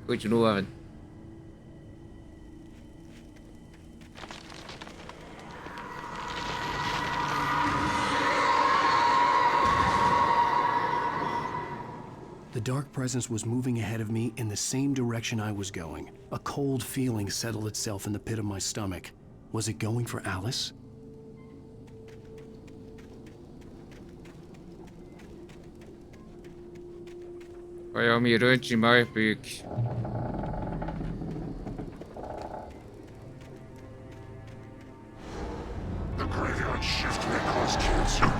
Continua, velho. The dark presence was moving ahead of me in the same direction I was going. A cold feeling settled itself in the pit of my stomach. Was it going for Alice? Vai, Almirante Marpic. The graveyard shift may cause cancer.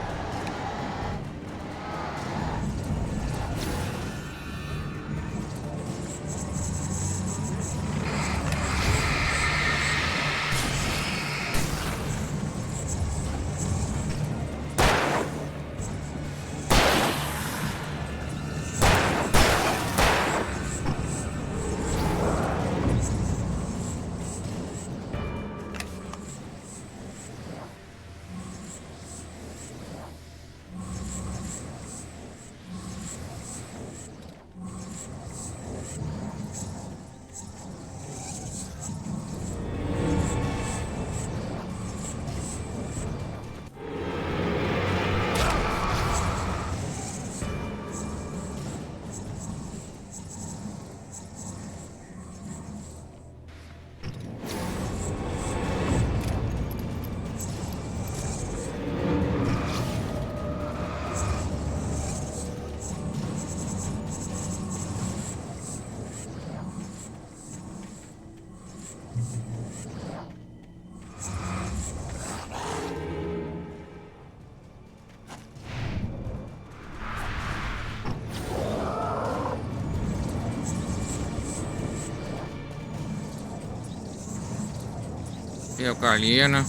E a Carlina.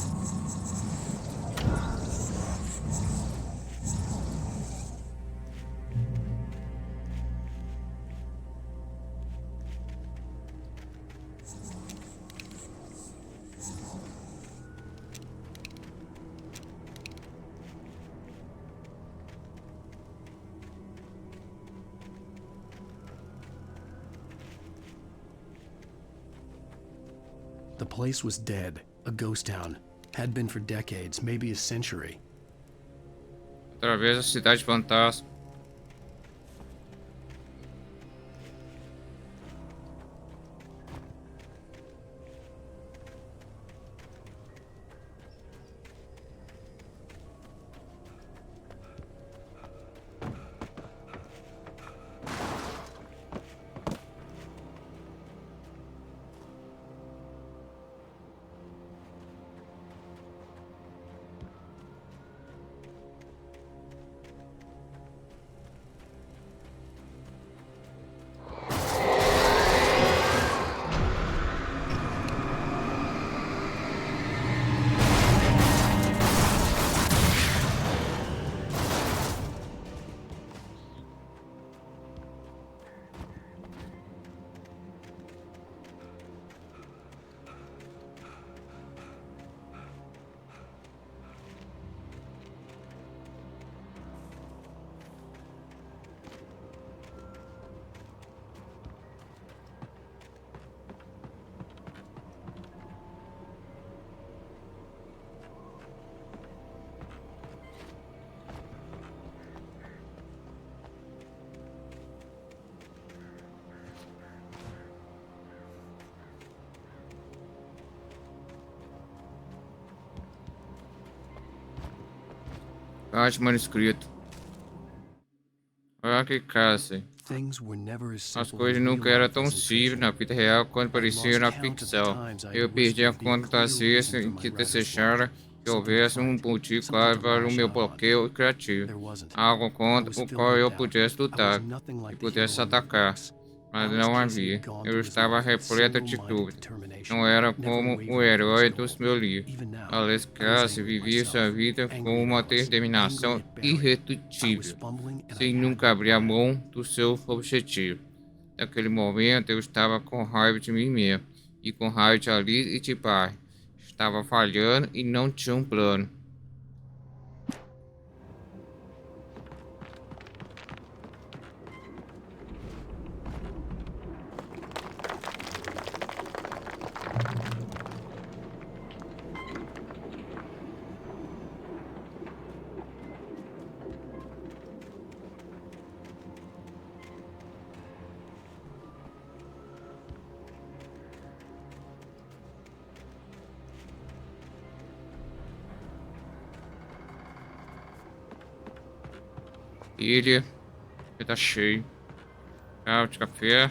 The place was dead. A ghost town. Had been for decades, maybe a century. Outra vez a cidade fantasma. Parte manuscrito. Olha que caça. As coisas nunca eram tão simples na vida real quanto pareciam na ficção. Eu perdi a conta das vezes em que desejara que houvesse um motivo claro para o meu bloqueio criativo. Algo contra o qual eu pudesse lutar e pudesse atacar. Mas não havia. Eu estava repleto de dúvida. Não era como o herói dos meus livros. Alex Cassie vivia sua vida com uma determinação irredutível, sem nunca abrir a mão do seu objetivo. Naquele momento eu estava com raiva de mim mesmo, e com raiva de Alice e de Parte. Estava falhando e não tinha um plano. Ilha. Já tá cheio. Chave de café.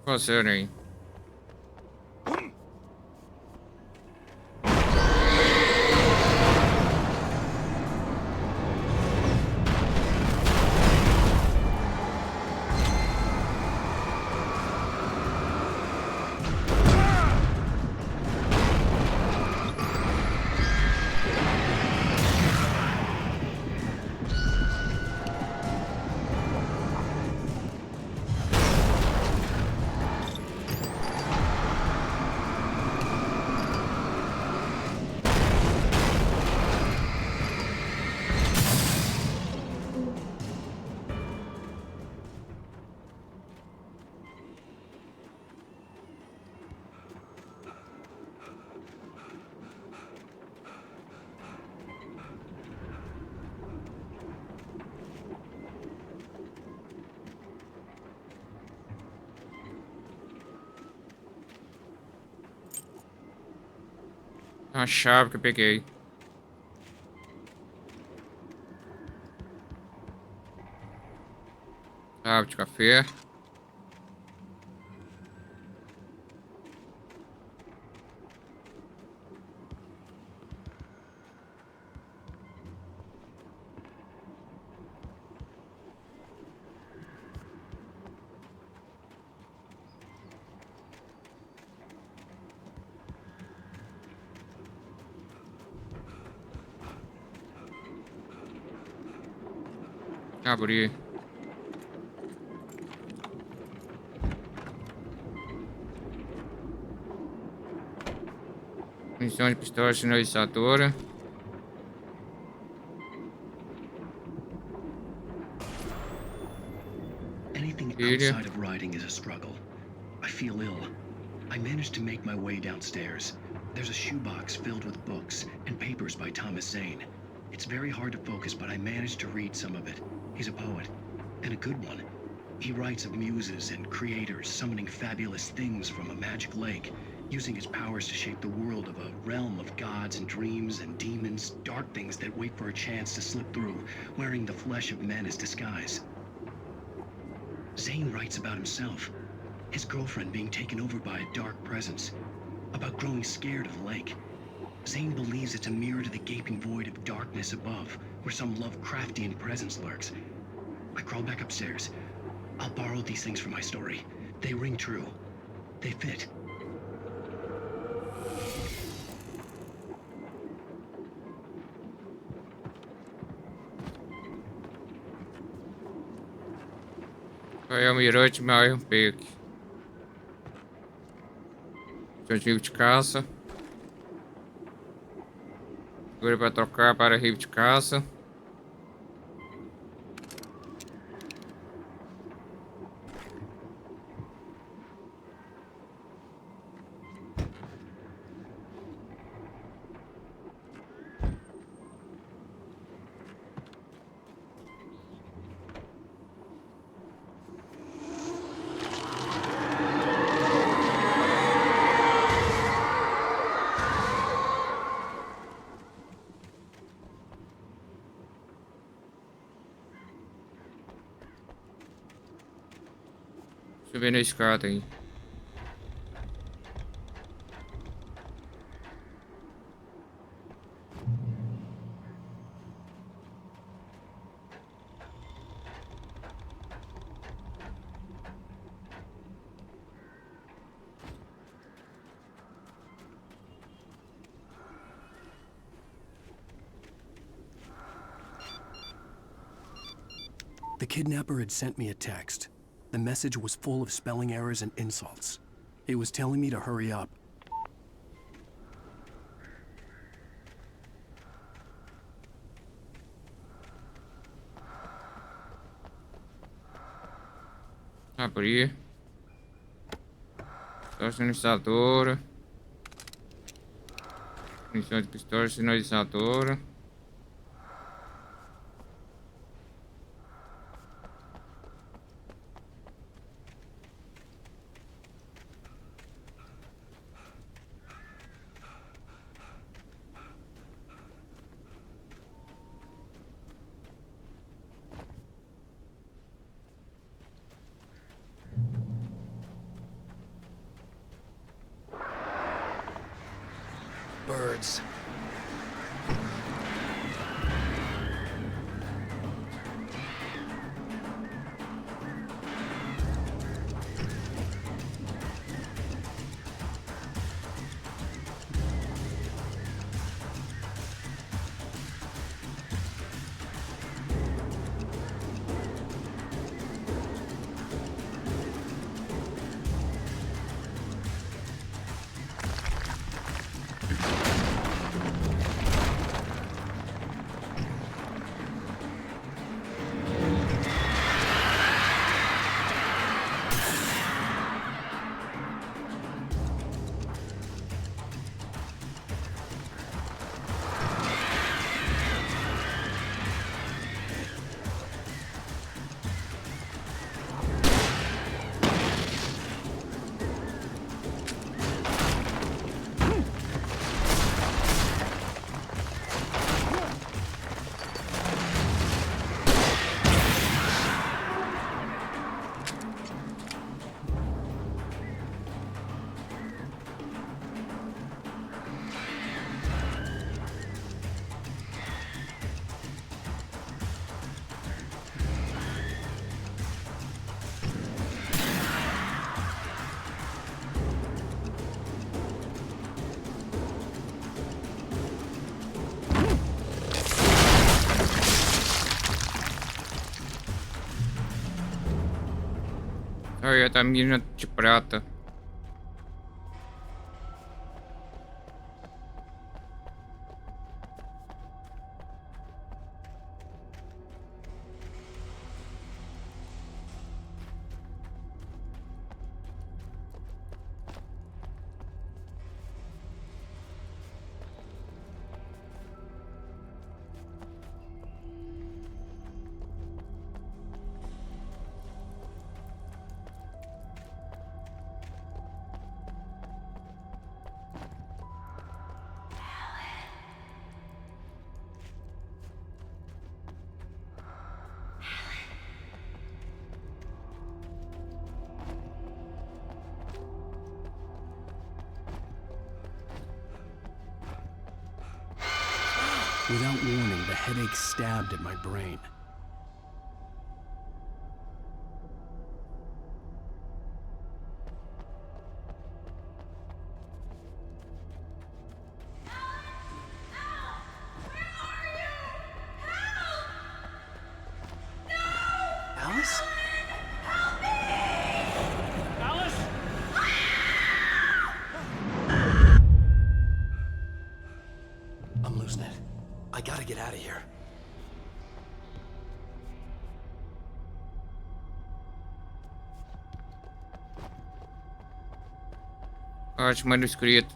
Fazer aí. A chave que eu peguei. Chave de café. Abrir. Munição de pistola sinalizadora. Anything outside of riding is a struggle. I feel ill. I managed to make my way downstairs. There's a shoebox filled with books and papers by Thomas Zane. It's very hard to focus, but I managed to read some of it. He's a poet, and a good one. He writes of muses and creators summoning fabulous things from a magic lake, using his powers to shape the world of a realm of gods and dreams and demons, dark things that wait for a chance to slip through, wearing the flesh of men as disguise. Zane writes about himself, his girlfriend being taken over by a dark presence, about growing scared of the lake. Zane believes it's a mirror to the gaping void of darkness above, where some Lovecraftian presence lurks. I crawl back upstairs. I'll borrow these things for my story. They ring true. They fit. Aí é o mirante, mais um pique. Dispositivo de caça. Segure para trocar para rifle de caça. Subir na escada aí. The kidnapper had sent me a text. The message was full of spelling errors and insults. It was telling me to hurry up. Abrir. Pistola sinalizadora. Munição de pistola sinalizadora. Birds. Olha, tá a menina de prata. Without warning, the headache stabbed at my brain. Alice? I'm losing it. I gotta get out of here. Parte manuscrito.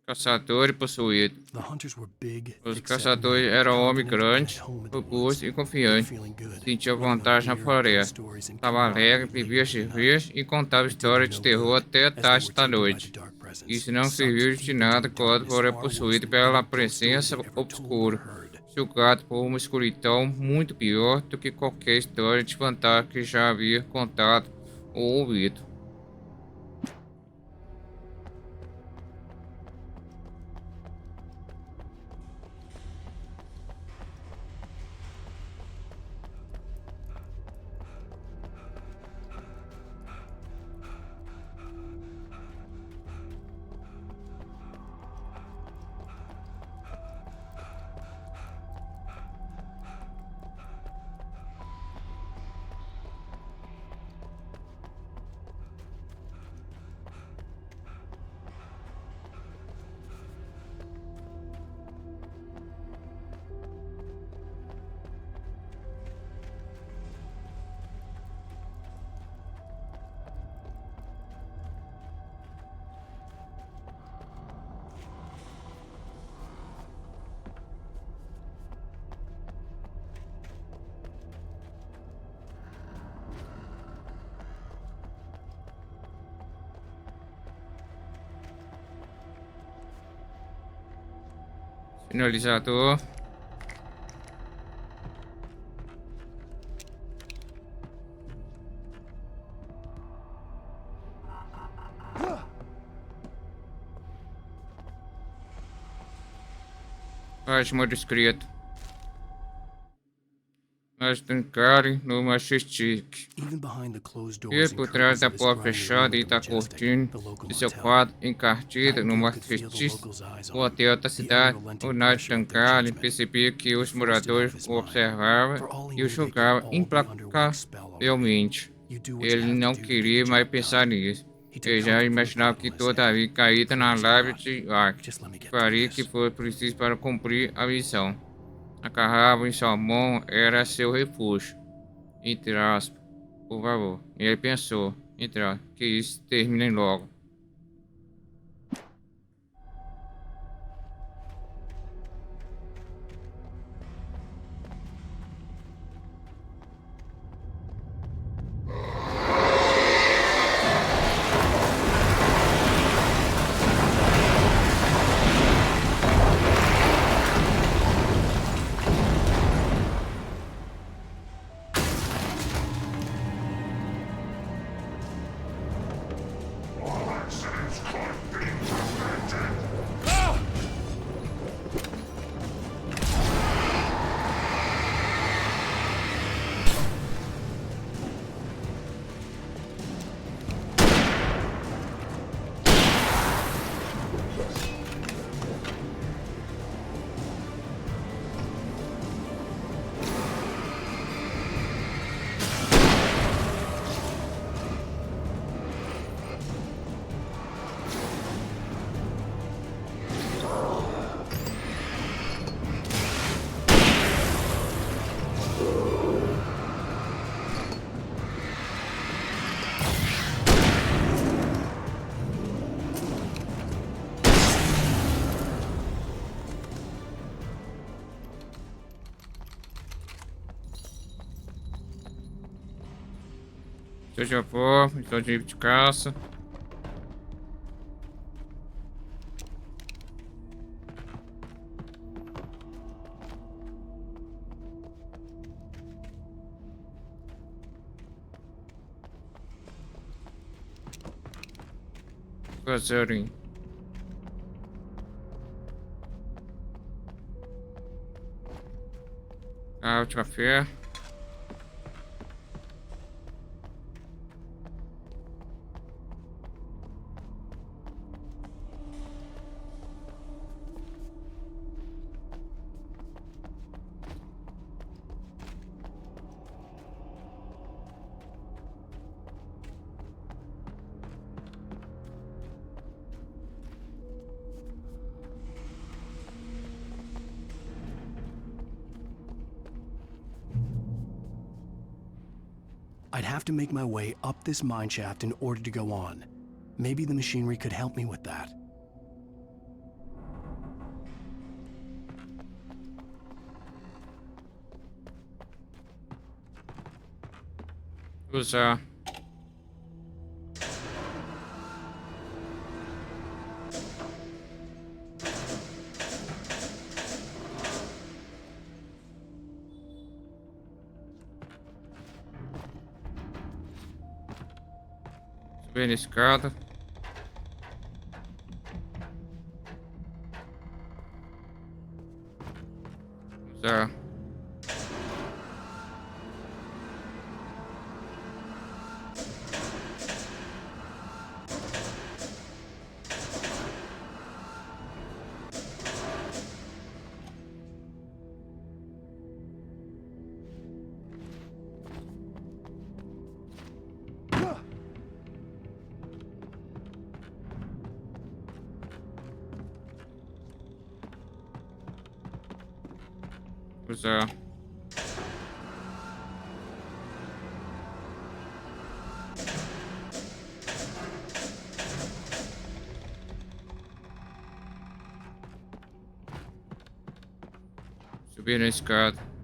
Caçador e possuído. The hunters were big, Os thick-set caçadores men, eram homem confident and grande, at home in the robusto woods. e They were confiante. feeling good, Sentia running on vontade na beer, floresta. ghost stories, and Estava camaraderie alegre, late bebia into the night. cerveja e contava It did histórias them de no terror good, até as they tarde were da tainted by noite. the dark presence, Isso não sucked serviu de deep into nada the quando darkness foram far worse possuídos than pela any ghost presença stories they'd ever told or obscura, heard. sugado por uma escuridão muito pior do que qualquer história de fantasma que já havia contado ou ouvido. Finalizador. Parte manuscrito. Mas Tancari no Mashistique. Even behind the closed E doors and por trás curtains da of his porta grimy fechada room e at the da Majestic, cortina the local de seu motel. quarto encardido no Nightingale could feel the Mashistique, locals' eyes o on him, hotel da the cidade, unrelenting o Night pressure of their Tancari judgment. percebia que os He forced it out of moradores his o mind. observavam For all he e o knew, they could julgavam all be under Weg's spell already. implacavelmente. You do what you Ele have to não do to get queria the mais job pensar done. nisso. He took Ele já comfort from the imaginava thought que in my toda a head. vida caída na Please, lábia God, de Ark just let me get through faria que this. fosse preciso para cumprir a missão. Agarrava em sua mão era seu refúgio. Entre aspas, por favor. E ele pensou, entre aspas, que isso termine logo. All accidents could be prevented. Seja for, então de caça. Fazerem. A última fé. I'd have to make my way up this mine shaft in order to go on. Maybe the machinery could help me with that. Usar. Subir a escada. Usar. Usar. Subir a escada.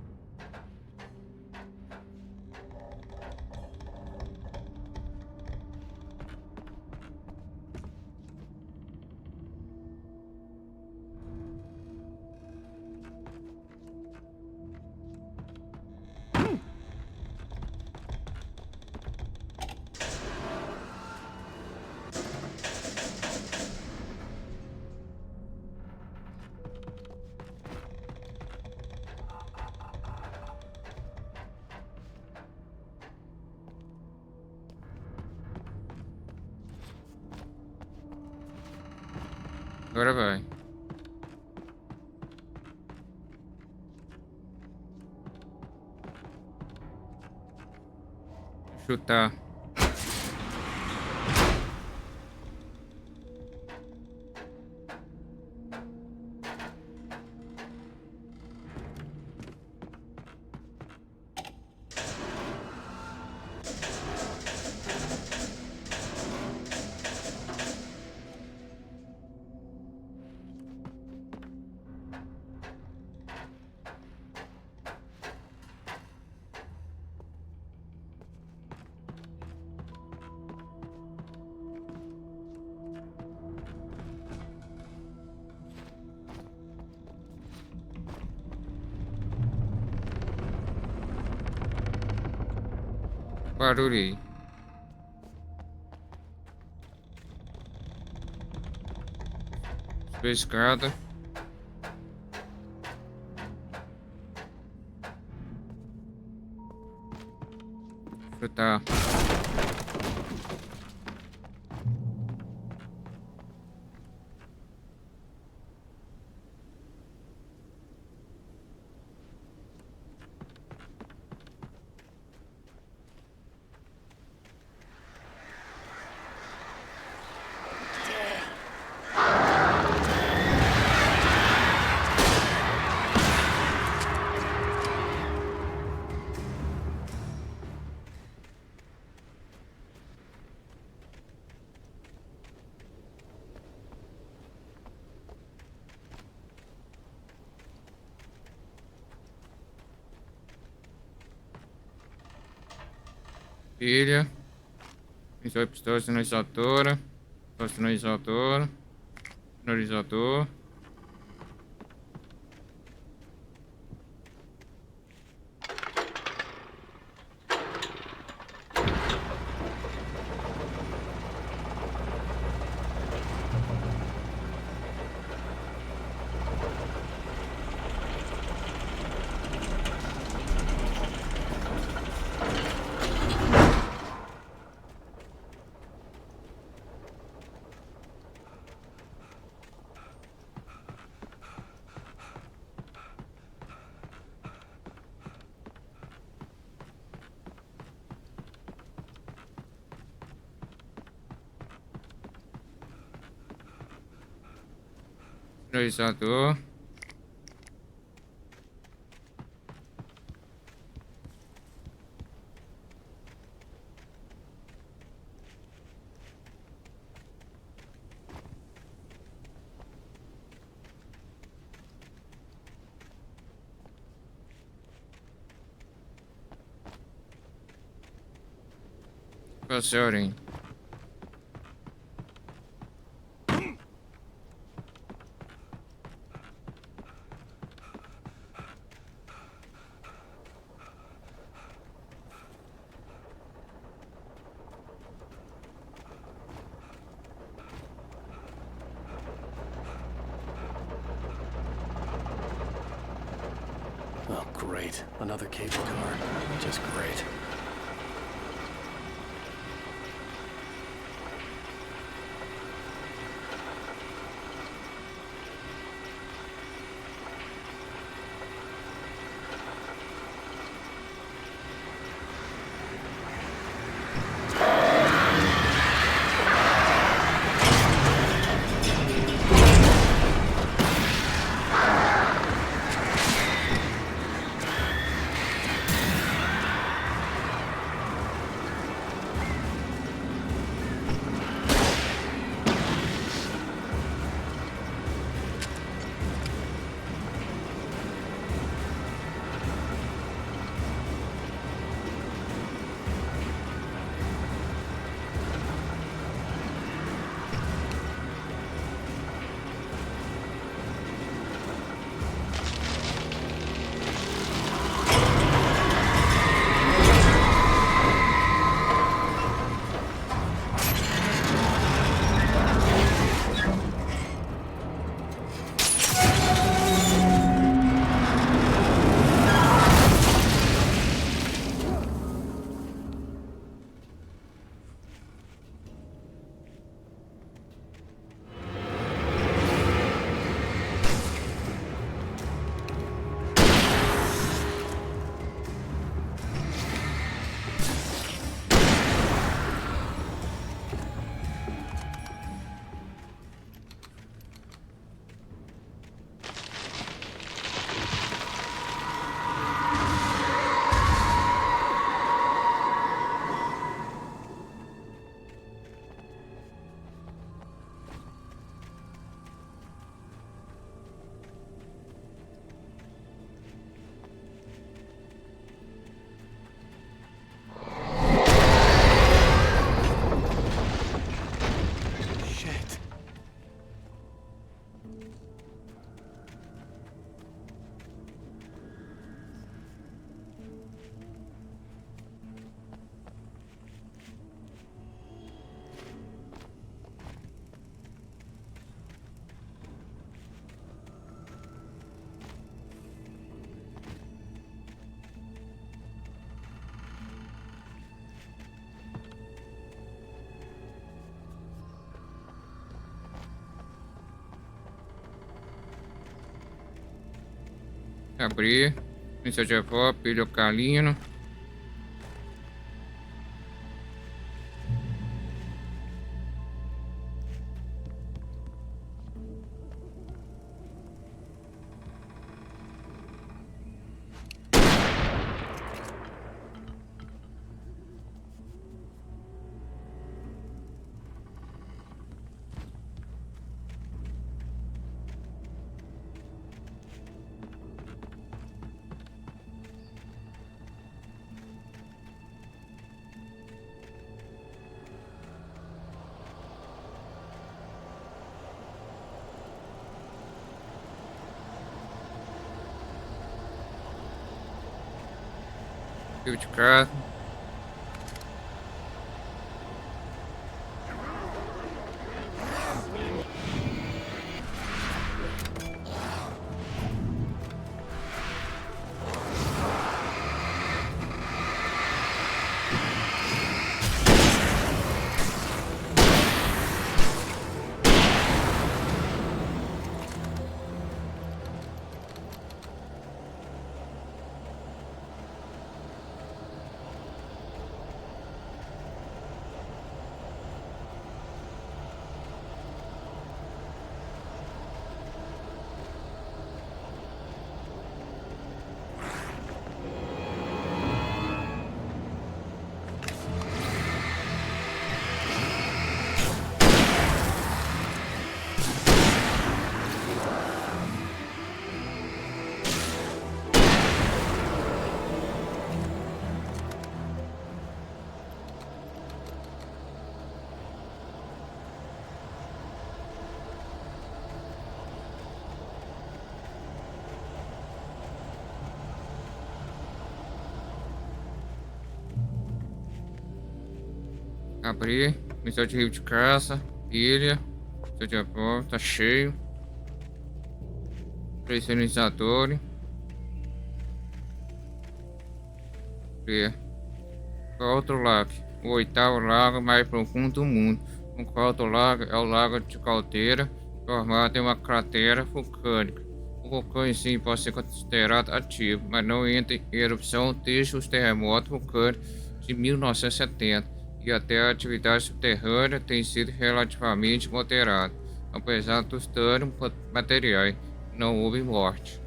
Agora vai. Chutar. Barulho aí. Subir a escada. Chutar. Pilha. Visor pistola sinalizadora. Sinalizador. Sinalizador. Finalizador. Passarinho. Oh, great. Another cable car. Just great. Abrir. Mensagem de avó, pilho calino. Fio de casa. Abrir. Missão de rio de caça. Ilha. Missão de apoio. Tá cheio. Pressionizador. Abrir. Qual outro lago? O oitavo lago mais profundo do mundo. O quarto lago é o Lago de Caldeira, formado em uma cratera vulcânica. O vulcão em si pode ser considerado ativo, mas não entra em erupção desde os terremotos vulcânicos de 1970, e até a atividade subterrânea tem sido relativamente moderada. Apesar dos danos materiais, não houve morte.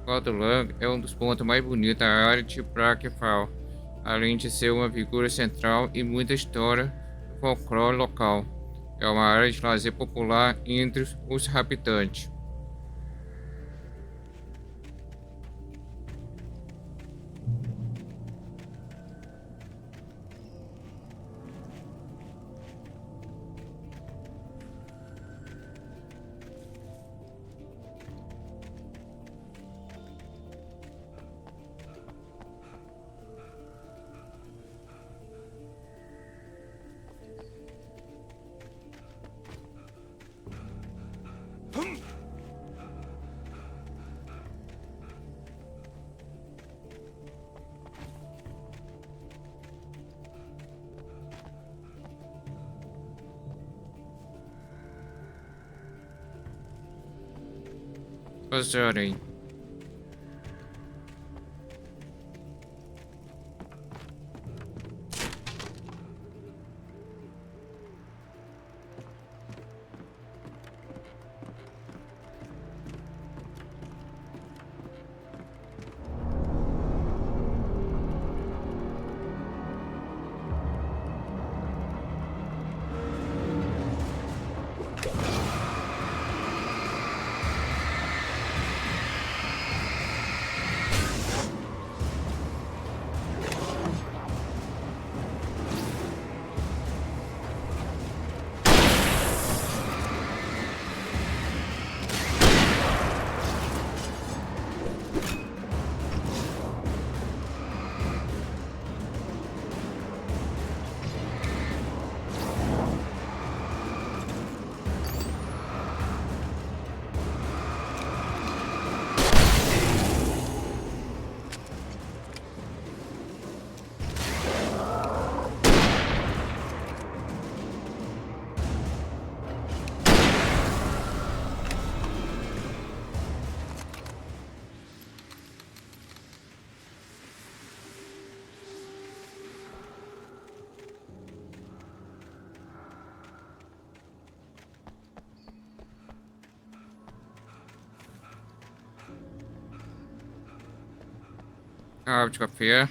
O quarto lago é um dos pontos mais bonitos da área de Braquefal, além de ser uma figura central e muita história do folclore local. É uma área de lazer popular entre os habitantes. Passarem. Água de café.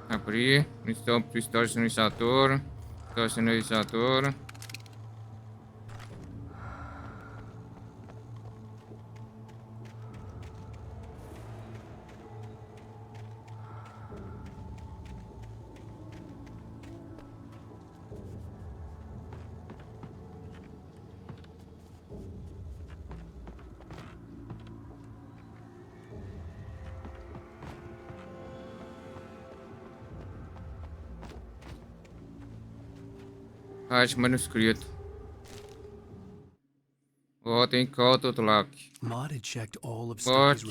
Abrir. História sinalizadora. História sinalizadora. Parte manuscrito. Volta em cauta do lago. Pode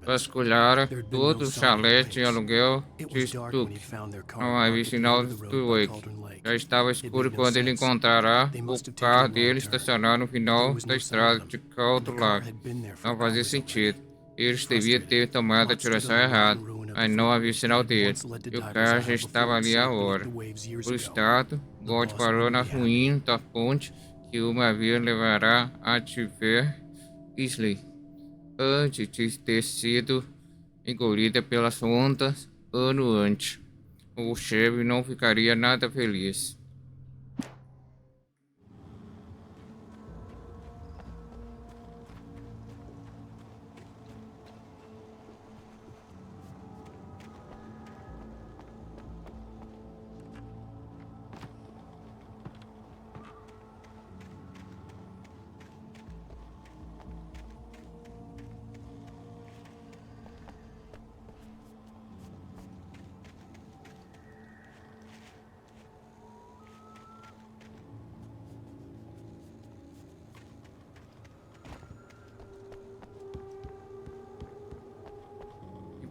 vasculhar todos os chalés de aluguel de Stuck. Não havia sinal do Wake. Já estava escuro quando ele encontrará o carro dele estacionado no final da estrada de Cauto Lago. Não fazia sentido. Eles deviam ter tomado a direção errada, mas não havia sinal dele. E o carro já estava ali há hora. Por estado, o bote parou na ruína da ponte que uma vez levará a Tiver Isley, antes de ter sido engolida pelas ondas ano antes. O chefe não ficaria nada feliz.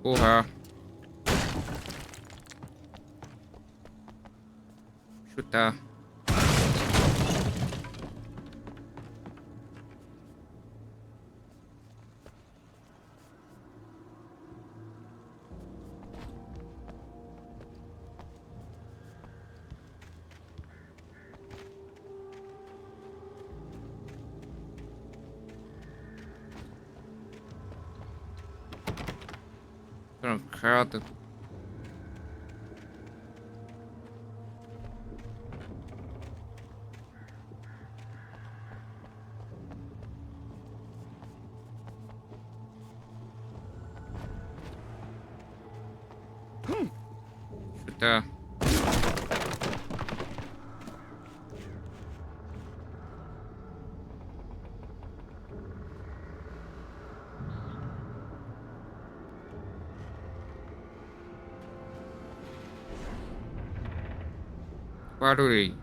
Empurrar. Chutar. Trancada. Chutar. Barulho.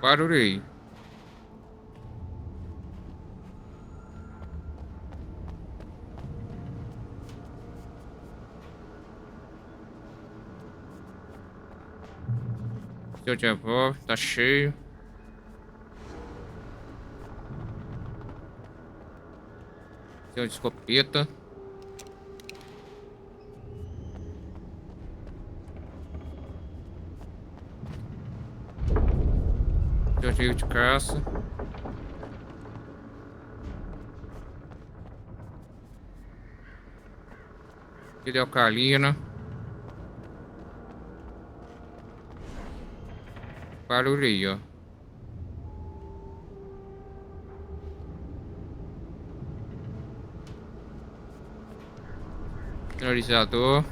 Barulho. Seu de avó, tá cheio. Seu de escopeta. Seu de caça. Ele é alcalina. Barulho. Finalizador.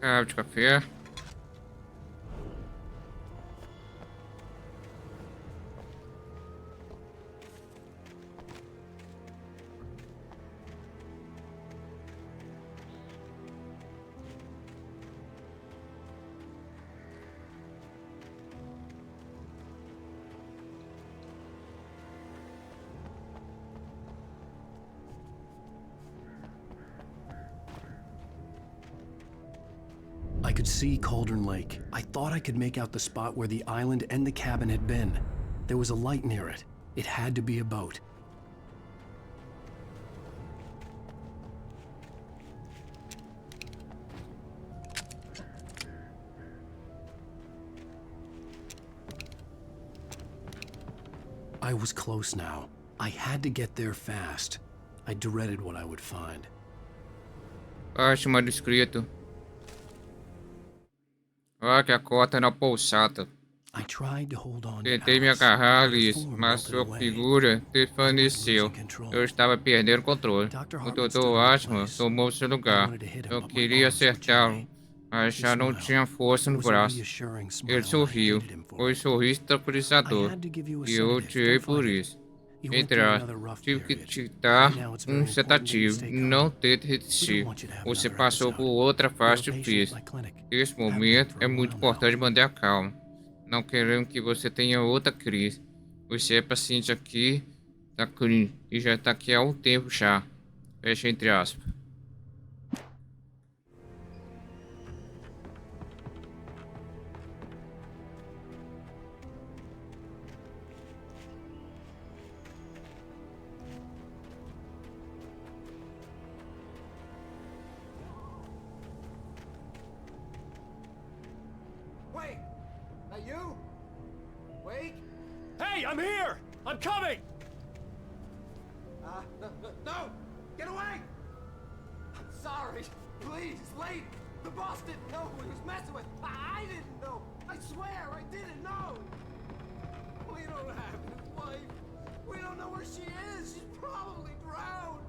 Água de café. I could see Cauldron Lake. I thought I could make out the spot where the island and the cabin had been. There was a light near it. It had to be a boat. I was close now. I had to get there fast. I dreaded what I would find. Acho manuscrito. Ah, que a cota não pulsata. I tried to hold on to Tentei me Alice, agarrar a but her Alice, form mas melted sua away. figura I was desvaneceu. losing control. Eu estava perdendo o controle. Dr. O Hartman stood Dr. in my Ashman place. tomou seu I lugar. wanted to hit him, Eu but my queria arms were acertá-lo, jelly. mas He já não smiled. tinha força It no was a braço. reassuring smile, Ele and I sorriu. hated him for Foi um it. sorriso I tranquilizador. had to give you a E eu sedative. tirei Don't por fight it. isso. You went Entre through aspas, another rough tive que period. te dar Right now it's very important that you sedativo. stay Não calm. tente We don't resistir. want you to have Você another passou por episode. outra You're a fase patient at difícil. my clinic. Nesse Have been momento, for é a muito while now. importante manter a calma. Não queremos que você tenha outra crise. Você é paciente aqui da crise e já está aqui há um tempo já. Fecha entre aspas. Wait! That you? Wake? Hey, I'm here! I'm coming! No! Get away! I'm sorry. Please, late. The boss didn't know who he was messing with. I didn't know. I swear I didn't know. We don't have his wife. We don't know where she is. She's probably drowned.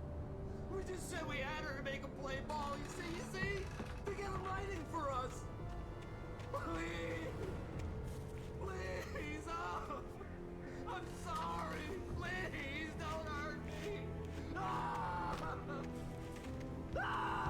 We just said we had her to make him play ball. You see? To get him writing for us. Please. Please. Oh. I'm sorry. Please don't hurt me. Ah! Ah!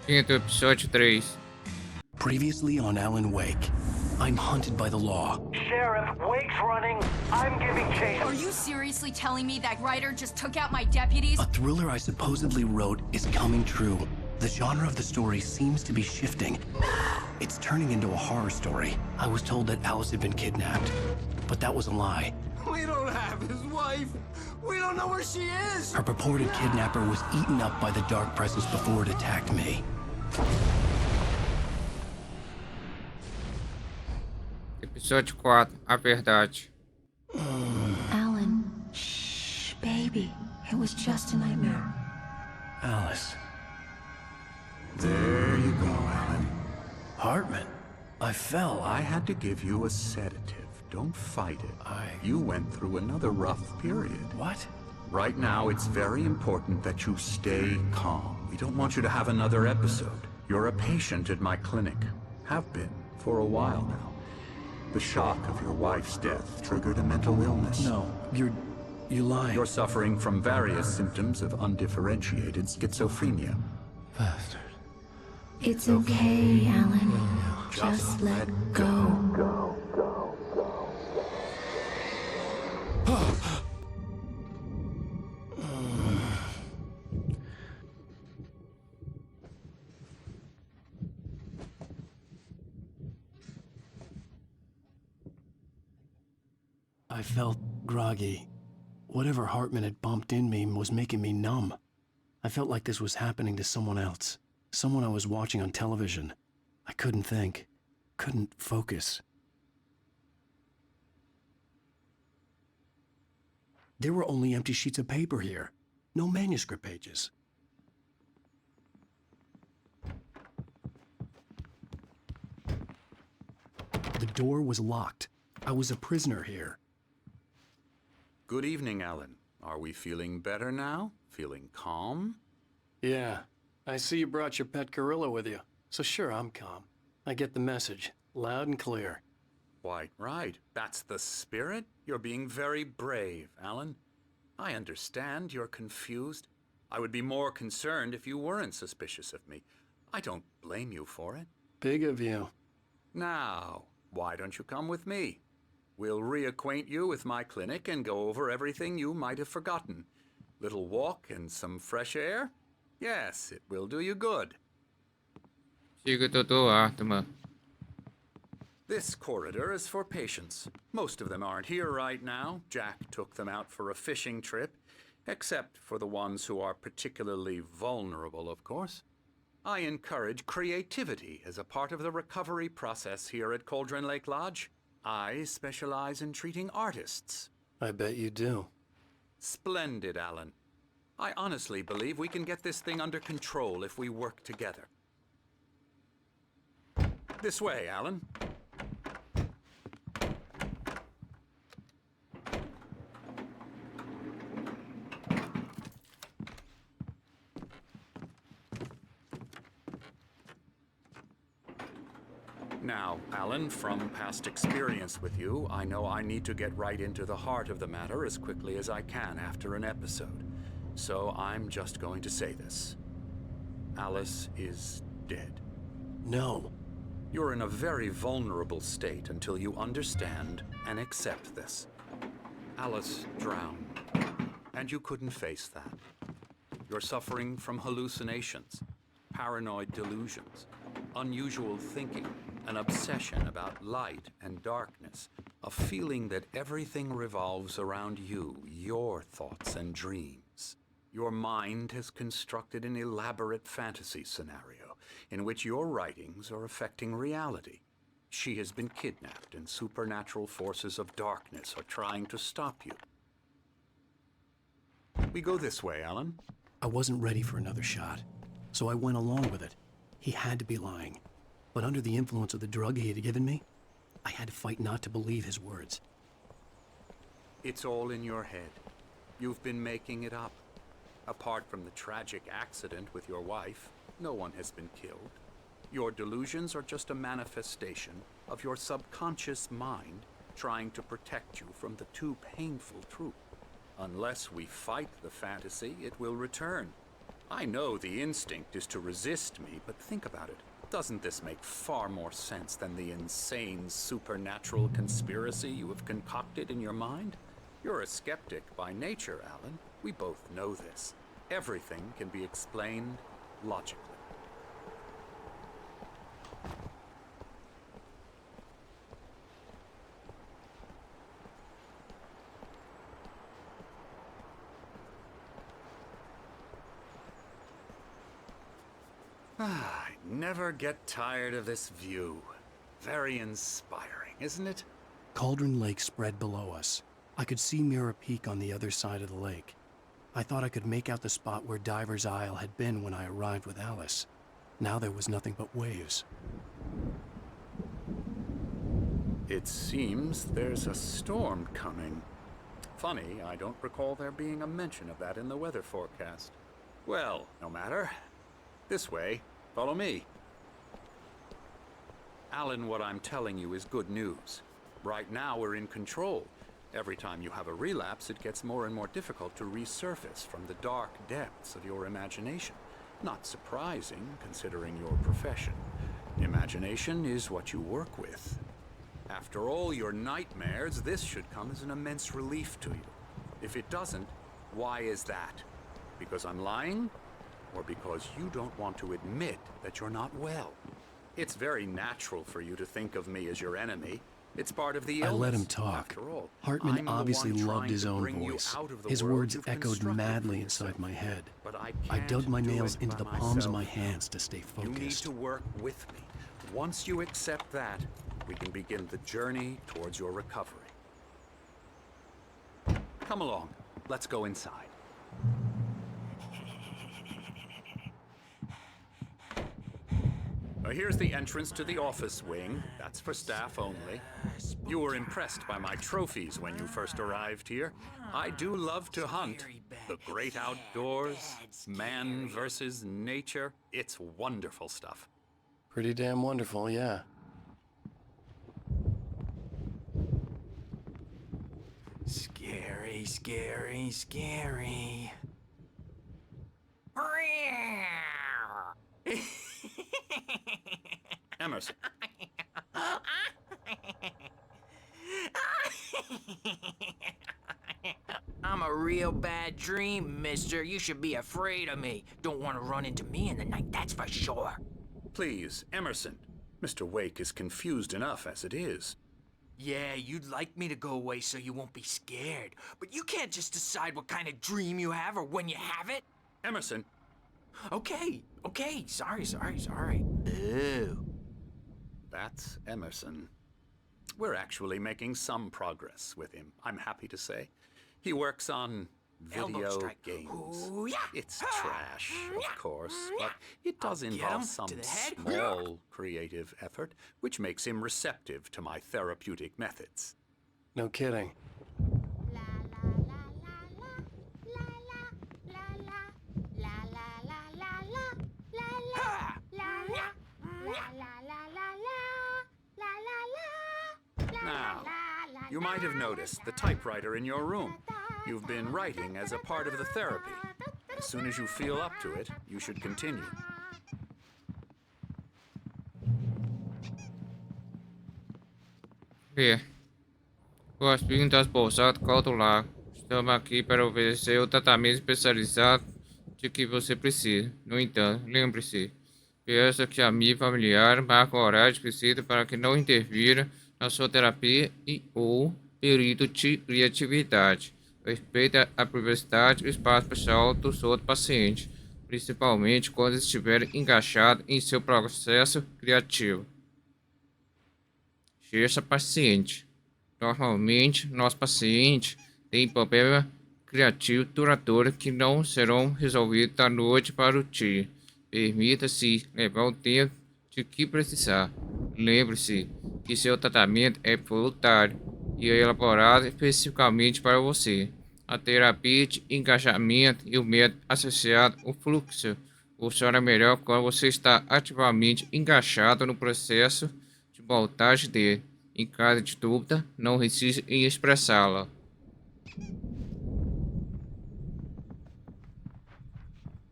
Quinto episódio 3. Previously on Alan Wake, I'm hunted by the law. Sheriff, Wake's running. I'm giving chase. Are you seriously telling me that writer just took out my deputies? A thriller I supposedly wrote is coming true. The genre of the story seems to be shifting. It's turning into a horror story. I was told that Alice had been kidnapped, but that was a lie. We don't have his wife. We don't know where she is. Her purported kidnapper was eaten up by the dark presence before it attacked me. Episódio 4. A Verdade. Alan, shh, baby. It was just a nightmare. Alice. There you go, Alan. Hartman. I fell. I had to give you a sedative. Don't fight it. You went through another rough period. What? Right now, it's very important that you stay calm. We don't want you to have another episode. You're a patient at my clinic. Have been for a while now. The shock of your wife's death triggered a mental illness. No, you're lying. You're suffering from various symptoms of undifferentiated schizophrenia. Bastard. It's okay, Alan. Just let go. I felt groggy. Whatever Hartman had bumped in me was making me numb. I felt like this was happening to someone else. Someone I was watching on television. I couldn't think. Couldn't focus. There were only empty sheets of paper here. No manuscript pages. The door was locked. I was a prisoner here. Good evening, Alan. Are we feeling better now? Feeling calm? Yeah. I see you brought your pet gorilla with you. So sure, I'm calm. I get the message. Loud and clear. Quite right. That's the spirit. You're being very brave, Alan. I understand you're confused. I would be more concerned if you weren't suspicious of me. I don't blame you for it. Big of you. Now, why don't you come with me? We'll reacquaint you with my clinic and go over everything you might have forgotten. Little walk and some fresh air? Yes, it will do you good. Siga, doutor Artman. This corridor is for patients. Most of them aren't here right now. Jack took them out for a fishing trip, except for the ones who are particularly vulnerable, of course. I encourage creativity as a part of the recovery process here at Cauldron Lake Lodge. I specialize in treating artists. I bet you do. Splendid, Alan. I honestly believe we can get this thing under control if we work together. This way, Alan. Now, Alan, from past experience with you, I know I need to get right into the heart of the matter as quickly as I can after an episode. So I'm just going to say this. Alice is dead. No. You're in a very vulnerable state until you understand and accept this. Alice drowned, and you couldn't face that. You're suffering from hallucinations, paranoid delusions, unusual thinking, an obsession about light and darkness, a feeling that everything revolves around you, your thoughts and dreams. Your mind has constructed an elaborate fantasy scenario in which your writings are affecting reality. She has been kidnapped and supernatural forces of darkness are trying to stop you. We go this way, Alan. I wasn't ready for another shot, so I went along with it. He had to be lying. But under the influence of the drug he had given me, I had to fight not to believe his words. It's all in your head. You've been making it up. Apart from the tragic accident with your wife, no one has been killed. Your delusions are just a manifestation of your subconscious mind trying to protect you from the too painful truth. Unless we fight the fantasy, it will return. I know the instinct is to resist me, but think about it. Doesn't this make far more sense than the insane supernatural conspiracy you have concocted in your mind? You're a skeptic by nature, Alan. We both know this. Everything can be explained logically. I never get tired of this view. Very inspiring, isn't it? Cauldron Lake spread below us. I could see Mirror Peak on the other side of the lake. I thought I could make out the spot where Diver's Isle had been when I arrived with Alice. Now there was nothing but waves. It seems there's a storm coming. Funny, I don't recall there being a mention of that in the weather forecast. Well, no matter. This way. Follow me. Alan, what I'm telling you is good news. Right now we're in control. Every time you have a relapse, it gets more and more difficult to resurface from the dark depths of your imagination. Not surprising, considering your profession. Imagination is what you work with. After all your nightmares, this should come as an immense relief to you. If it doesn't, why is that? Because I'm lying? Or because you don't want to admit that you're not well? It's very natural for you to think of me as your enemy. It's part of the I let him illness, talk. after all. Hartman I'm the obviously one loved trying his to own bring you voice. out of the His world words you've echoed constructed madly for inside yourself. my head. But I I dug my can't do nails it into by the palms of myself. my hands to stay You need focused. to work with me. Once you accept that, we can begin the journey towards your recovery. Come along. Let's go inside. Here's the entrance to the office wing. That's for staff only. You were impressed by my trophies when you first arrived here. I do love to hunt. The great outdoors, man versus nature. It's wonderful stuff. Pretty damn wonderful, yeah. Scary, scary, scary. Emerson. I'm a real bad dream, mister. You should be afraid of me. Don't want to run into me in the night, that's for sure. Please, Emerson. Mr. Wake is confused enough as it is. Yeah, you'd like me to go away so you won't be scared. But you can't just decide what kind of dream you have or when you have it. Emerson. Okay. Sorry. Ew. That's Emerson. We're actually making some progress with him, I'm happy to say. He works on Elbow video strike. games. Ooh, yeah. It's trash, of course, but it does I'll get involve him some to the head. small creative effort, which makes him receptive to my therapeutic methods. No kidding. Now, you might have noticed the typewriter in your room. You've been writing as a part of the therapy. As soon as you feel up to it, you should continue. Bien. Boas-vindas, pousado cautelar. Estamos aqui para oferecer o tratamento especializado de que você precisa. No entanto, lembre-se, peça que amigo familiar marque o horário específico para que não interfira na sua terapia e ou período de criatividade. Respeite a privacidade e o espaço pessoal dos outros pacientes, principalmente quando estiver encaixado em seu processo criativo. Seja paciente. Normalmente, nosso paciente tem problema criativo duradouro que não serão resolvidos da noite para o dia. Permita-se levar o tempo de que precisar. Lembre-se que seu tratamento é voluntário e é elaborado especificamente para você. A terapia de engajamento e o método associado ao fluxo funciona melhor quando você está ativamente engajado no processo de montagem dele. Em caso de dúvida, não hesite em expressá-la.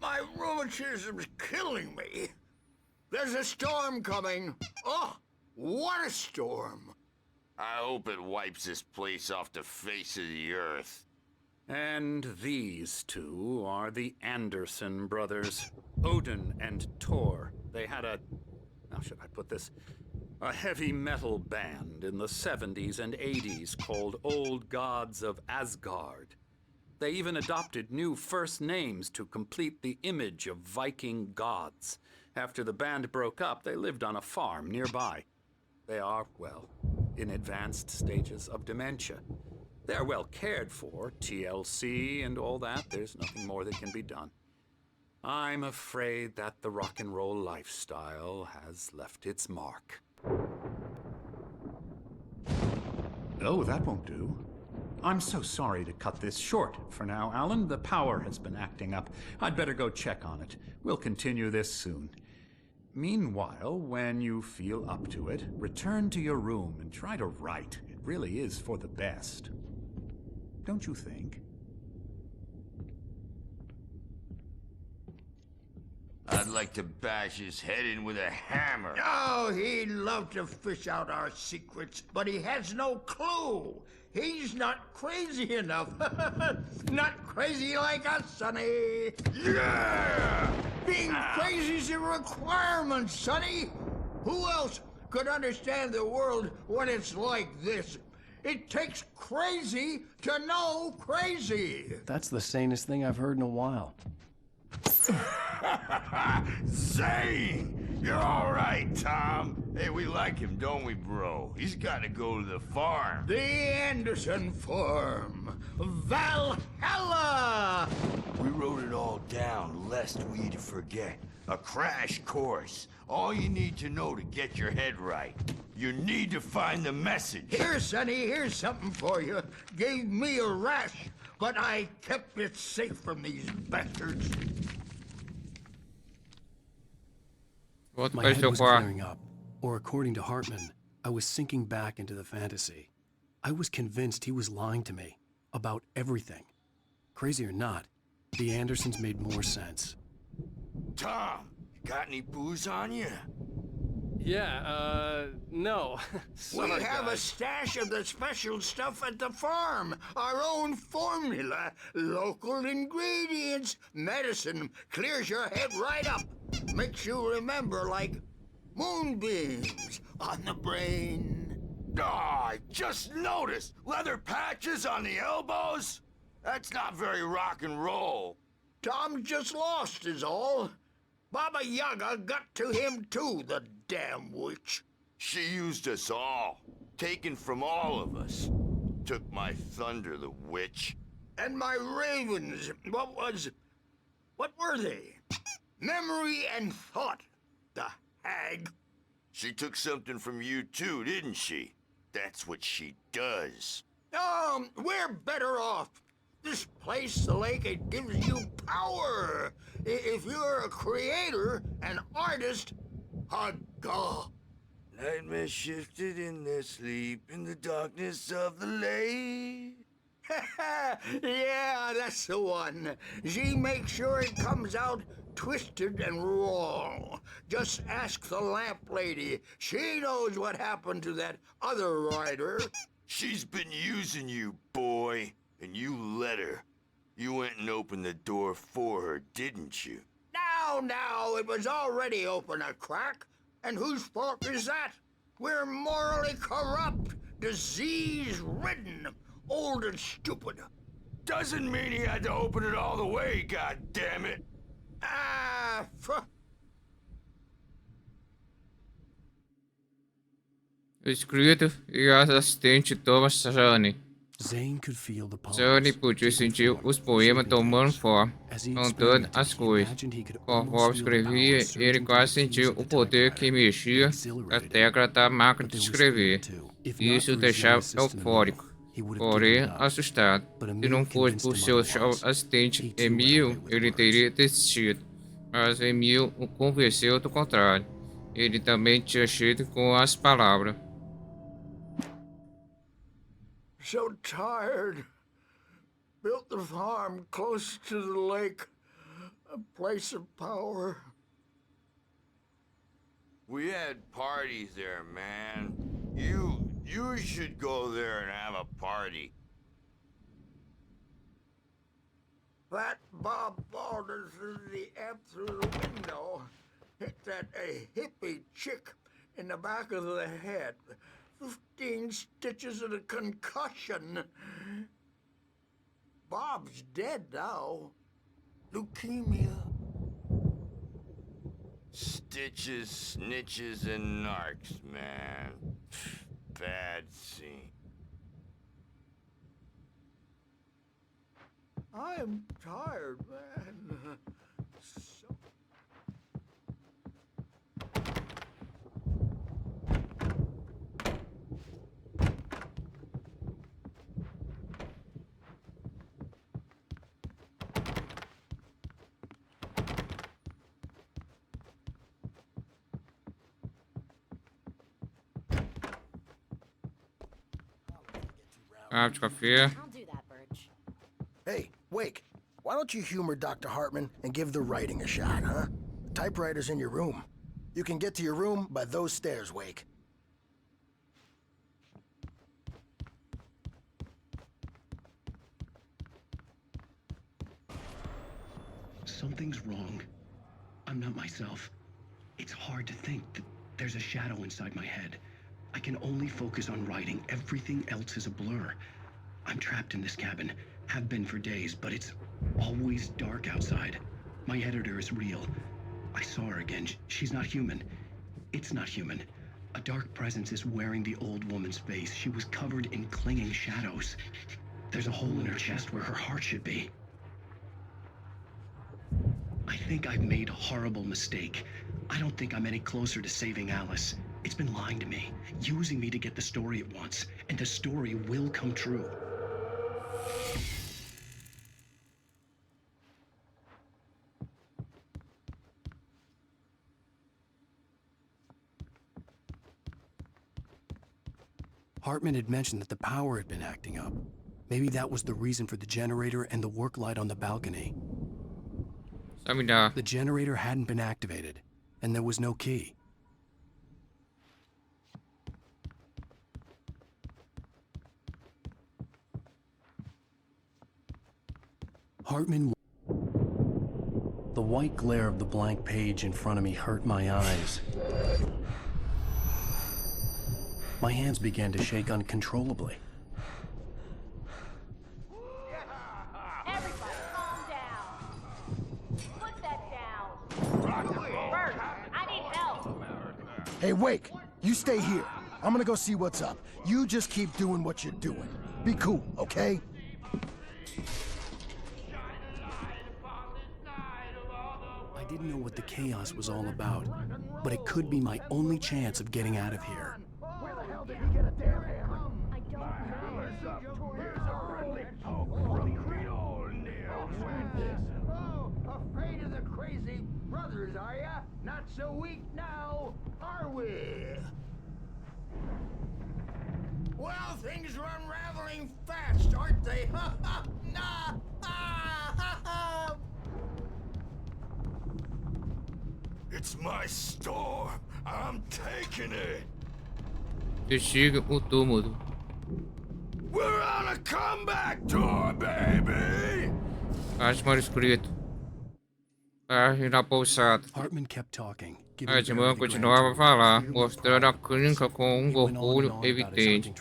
My rheumatism's killing me. There's a storm coming. Oh, what a storm. I hope it wipes this place off the face of the earth. And these two are the Anderson brothers, Odin and Thor. They had how should I put this? A heavy metal band in the 70s and 80s called Old Gods of Asgard. They even adopted new first names to complete the image of Viking gods. After the band broke up, they lived on a farm nearby. They are, well, in advanced stages of dementia. They're well cared for, TLC and all that. There's nothing more that can be done. I'm afraid that the rock and roll lifestyle has left its mark. Oh, that won't do. I'm so sorry to cut this short for now, Alan. The power has been acting up. I'd better go check on it. We'll continue this soon. Meanwhile, when you feel up to it, return to your room and try to write. It really is for the best. Don't you think? I'd like to bash his head in with a hammer. Oh, he'd love to fish out our secrets, but he has no clue. He's not crazy enough. Not crazy like us, Sonny. Yeah! Being crazy's a requirement, Sonny. Who else could understand the world when it's like this. It takes crazy to know crazy. That's the sanest thing I've heard in a while. Zane! You're all right, Tom. Hey, we like him, don't we, bro? He's got to go to the farm. The Anderson farm. Valhalla! We wrote it all down lest we forget. A crash course. All you need to know to get your head right. You need to find the message. Here, Sonny, here's something for you. Gave me a rash, but I kept it safe from these bastards. My head was clearing up, or according to Hartman, I was sinking back into the fantasy. I was convinced he was lying to me about everything. Crazy or not, the Andersons made more sense. Tom, got any booze on you? Yeah, no. We have a stash of the special stuff at the farm. Our own formula. Local ingredients. Medicine clears your head right up. Makes you remember like moonbeams on the brain. Oh, I just noticed. Leather patches on the elbows? That's not very rock and roll. Tom just lost is all. Baba Yaga got to him too, the damn witch. She used us all. Taken from all of us. Took my thunder, the witch. And my ravens. What were they? Memory and thought, the hag. She took something from you too, didn't she? That's what she does. We're better off. This place, the lake, it gives you power. If you're a creator, an artist, haga. Nightmare shifted in their sleep in the darkness of the lake. Yeah, that's the one. She makes sure it comes out twisted and wrong. Just ask the lamp lady. She knows what happened to that other writer. She's been using you, boy. And you let her. You went and opened the door for her, didn't you? Now, it was already open a crack. And whose fault is that? We're morally corrupt, disease-ridden, old and stupid. Doesn't mean he had to open it all the way, goddammit. Escrito e assistente Thomas Jane. Zane podia sentir os poemas tomando forma, com todas as coisas. Conforme escrevia, ele quase sentiu o poder que mexia a tecla da máquina de escrever. Isso o deixava eufórico, porém assustado. Se não fosse por seu assistente Emil, ele teria desistido. Mas Emil o convenceu do contrário. Ele também tinha cheio com as palavras. So tired. Built the farm close to the lake. A place of power. We had parties there, man. You should go there and have a party. That Bob Baldwin threw the amp through the window. Hit that hippie chick in the back of the head. 15 stitches and a concussion. Bob's dead now. Leukemia. Stitches, snitches, and narcs, man. Bad scene. I'm tired, man. Café. Hey, Wake, why don't you humor Dr. Hartman and give the writing a shot, huh? The typewriter's in your room. You can get to your room by those stairs, Wake. Something's wrong. I'm not myself. It's hard to think There's a shadow inside my head. I can only focus on writing. Everything else is a blur. I'm trapped in this cabin. Have been for days, but it's always dark outside. My editor is real. I saw her again. She's not human. It's not human. A dark presence is wearing the old woman's face. She was covered in clinging shadows. There's a hole in her chest where her heart should be. I think I've made a horrible mistake. I don't think I'm any closer to saving Alice. It's been lying to me, using me to get the story it wants, and the story will come true. Hartman had mentioned that the power had been acting up. Maybe that was the reason for the generator and the work light on the balcony. The generator hadn't been activated, and there was no key. Hartman... The white glare of the blank page in front of me hurt my eyes. My hands began to shake uncontrollably. Everybody, calm down. Put that down. Bert, I need help. Hey, Wake, you stay here. I'm gonna go see what's up. You just keep doing what you're doing. Be cool, okay? I didn't know what the chaos was all about, but it could be my only chance of getting out of here. Where the hell did he get a damn hammer? I don't know. Oh, afraid of the crazy brothers, are ya? Not so weak now, are we? Well, things are unraveling fast, aren't they? Ha ha! Nah! Ah, ha, ha. It's my store. I'm taking it. Chega o túmulo. We're on a comeback tour, baby. Asma escrito. Página pousada. Hartman kept talking. Asma continuava a falar, mostrando a clínica com orgulho evidente.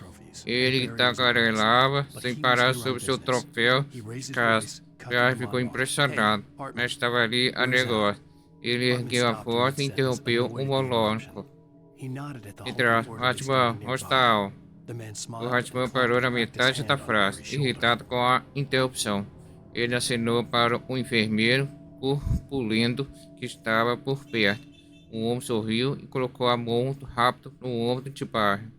Ele tagarelava sem parar sobre seu troféu. Cass ficou impressionado, mas estava ali a negócio. Ele ergueu a voz e interrompeu o monólogo. Hartman, hostal. O Hartman parou na metade da frase, irritado com a interrupção. Ele acenou para o enfermeiro corpulento que estava por perto. O homem sorriu e colocou a mão rápido no ombro de Barry.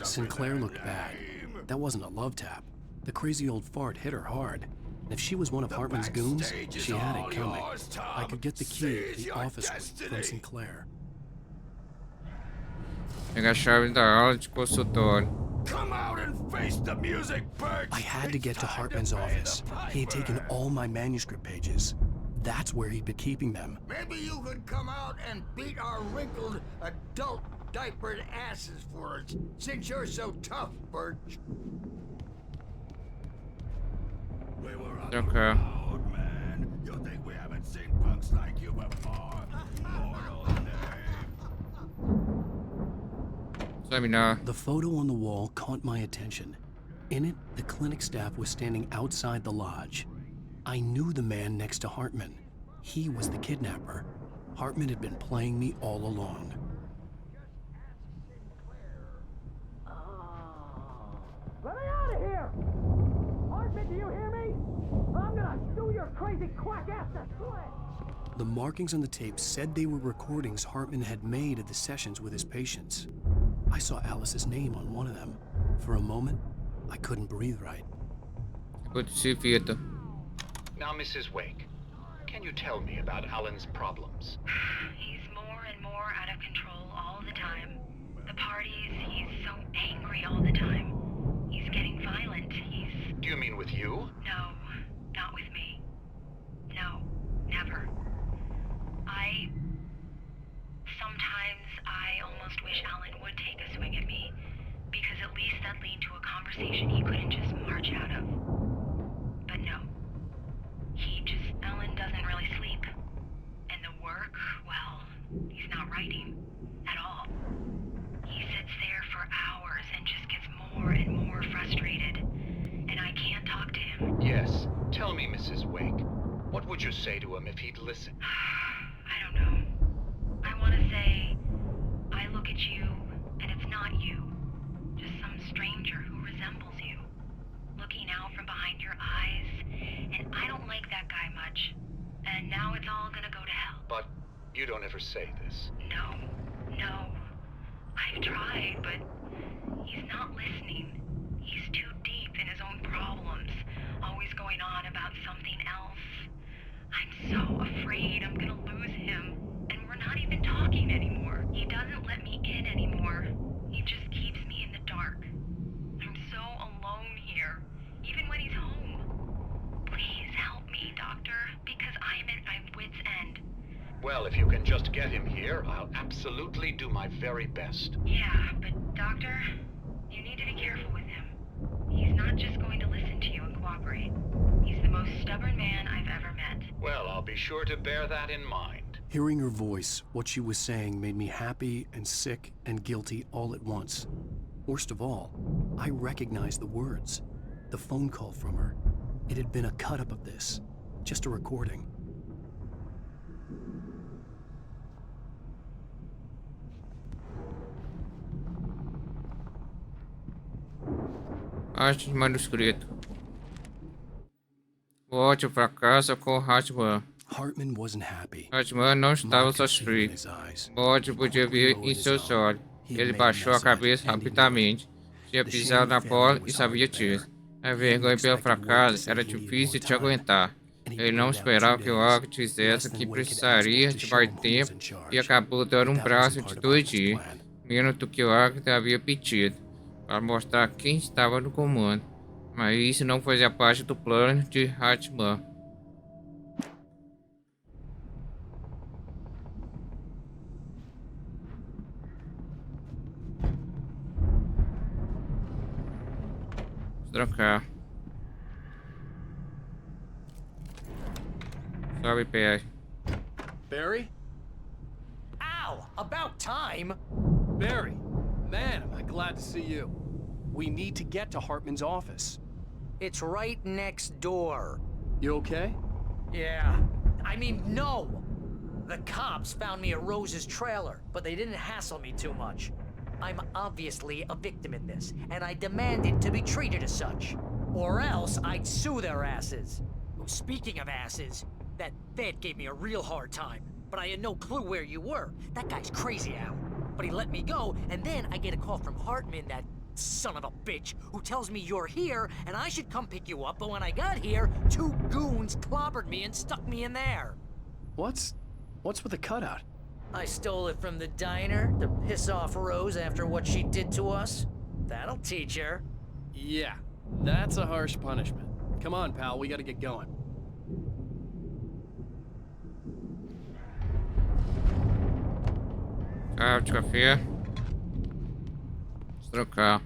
Sinclair looked bad. That wasn't a love tap. The crazy old fart hit her hard. And if she was one of Hartman's goons, she had it coming. I could get the key to the office from Sinclair. Pega a chave da aula de consultório. I had to get to Hartman's office. He had taken all my manuscript pages. That's where he'd been keeping them. Maybe you could come out and beat our wrinkled adult diapered asses for us, since you're so tough, Birch. Okay. You think we haven't seen punks like you before? The photo on the wall caught my attention. In it, the clinic staff was standing outside the lodge. I knew the man next to Hartman. He was the kidnapper. Hartman had been playing me all along. Let me out of here! Hartman, do you hear me? I'm gonna sue your crazy quack ass to sweat! The markings on the tape said they were recordings Hartman had made at the sessions with his patients. I saw Alice's name on one of them. For a moment, I couldn't breathe right. Now, Mrs. Wake, can you tell me about Alan's problems? He's more and more out of control all the time. The parties, he's so angry all the time. He's getting violent. Do you mean with you? No, not with me. No, never. Sometimes I almost wish Alan would take a swing at me, because at least that'd lead to a conversation he couldn't just Yes. Tell me, Mrs. Wake. What would you say to him if he'd listen? I don't know. I want to say, I look at you, and it's not you. Just some stranger who resembles you. Looking out from behind your eyes, and I don't like that guy much. And now it's all gonna go to hell. But you don't ever say this. No. I've tried, but he's not listening. He's too deep in his own problems, always going on about something else. I'm so afraid I'm gonna lose him, and we're not even talking anymore. He doesn't let me in anymore. He just keeps me in the dark. I'm so alone here, even when he's home. Please help me, Doctor, because I'm at my wit's end. Well, if you can just get him here, I'll absolutely do my very best. Yeah, but Doctor, you need to be careful with him. He's not just going to listen to you and cooperate. He's the most stubborn man I've ever met. Well, I'll be sure to bear that in mind. Hearing her voice, what she was saying made me happy and sick and guilty all at once. Worst of all, I recognized the words. The phone call from her. It had been a cut-up of this. Just a recording. Arte manuscrito. Volte para casa com Hartman. Hartman wasn't happy. Hartman não estava satisfeito. Volte podia ver em seus olhos. Ele baixou a cabeça rapidamente. Tinha pisado na bola e sabia disso. A vergonha pelo fracasso era difícil de aguentar. Ele não esperava que o Ark dissesse que precisaria de mais tempo e acabou dando um braço de 2 dias, menos do que o Ark havia pedido, para mostrar quem estava no comando. Mas isso não fazia parte do plano de Hartman. Trancar. Sobe, PR. Barry? Ow! About time! Barry, man, am I glad to see you. We need to get to Hartman's office. It's right next door. You okay? Yeah. I mean, no! The cops found me at Rose's trailer, but they didn't hassle me too much. I'm obviously a victim in this, and I demanded to be treated as such. Or else I'd sue their asses. Speaking of asses, that Fed gave me a real hard time, but I had no clue where you were. That guy's crazy, Al. But he let me go, and then I get a call from Hartman, that son of a bitch, who tells me you're here, and I should come pick you up, but when I got here, 2 goons clobbered me and stuck me in there. What's with the cutout? I stole it from the diner to piss off Rose after what she did to us. That'll teach her. Yeah, that's a harsh punishment. Come on, pal, we gotta get going. Carro de café. Trocar.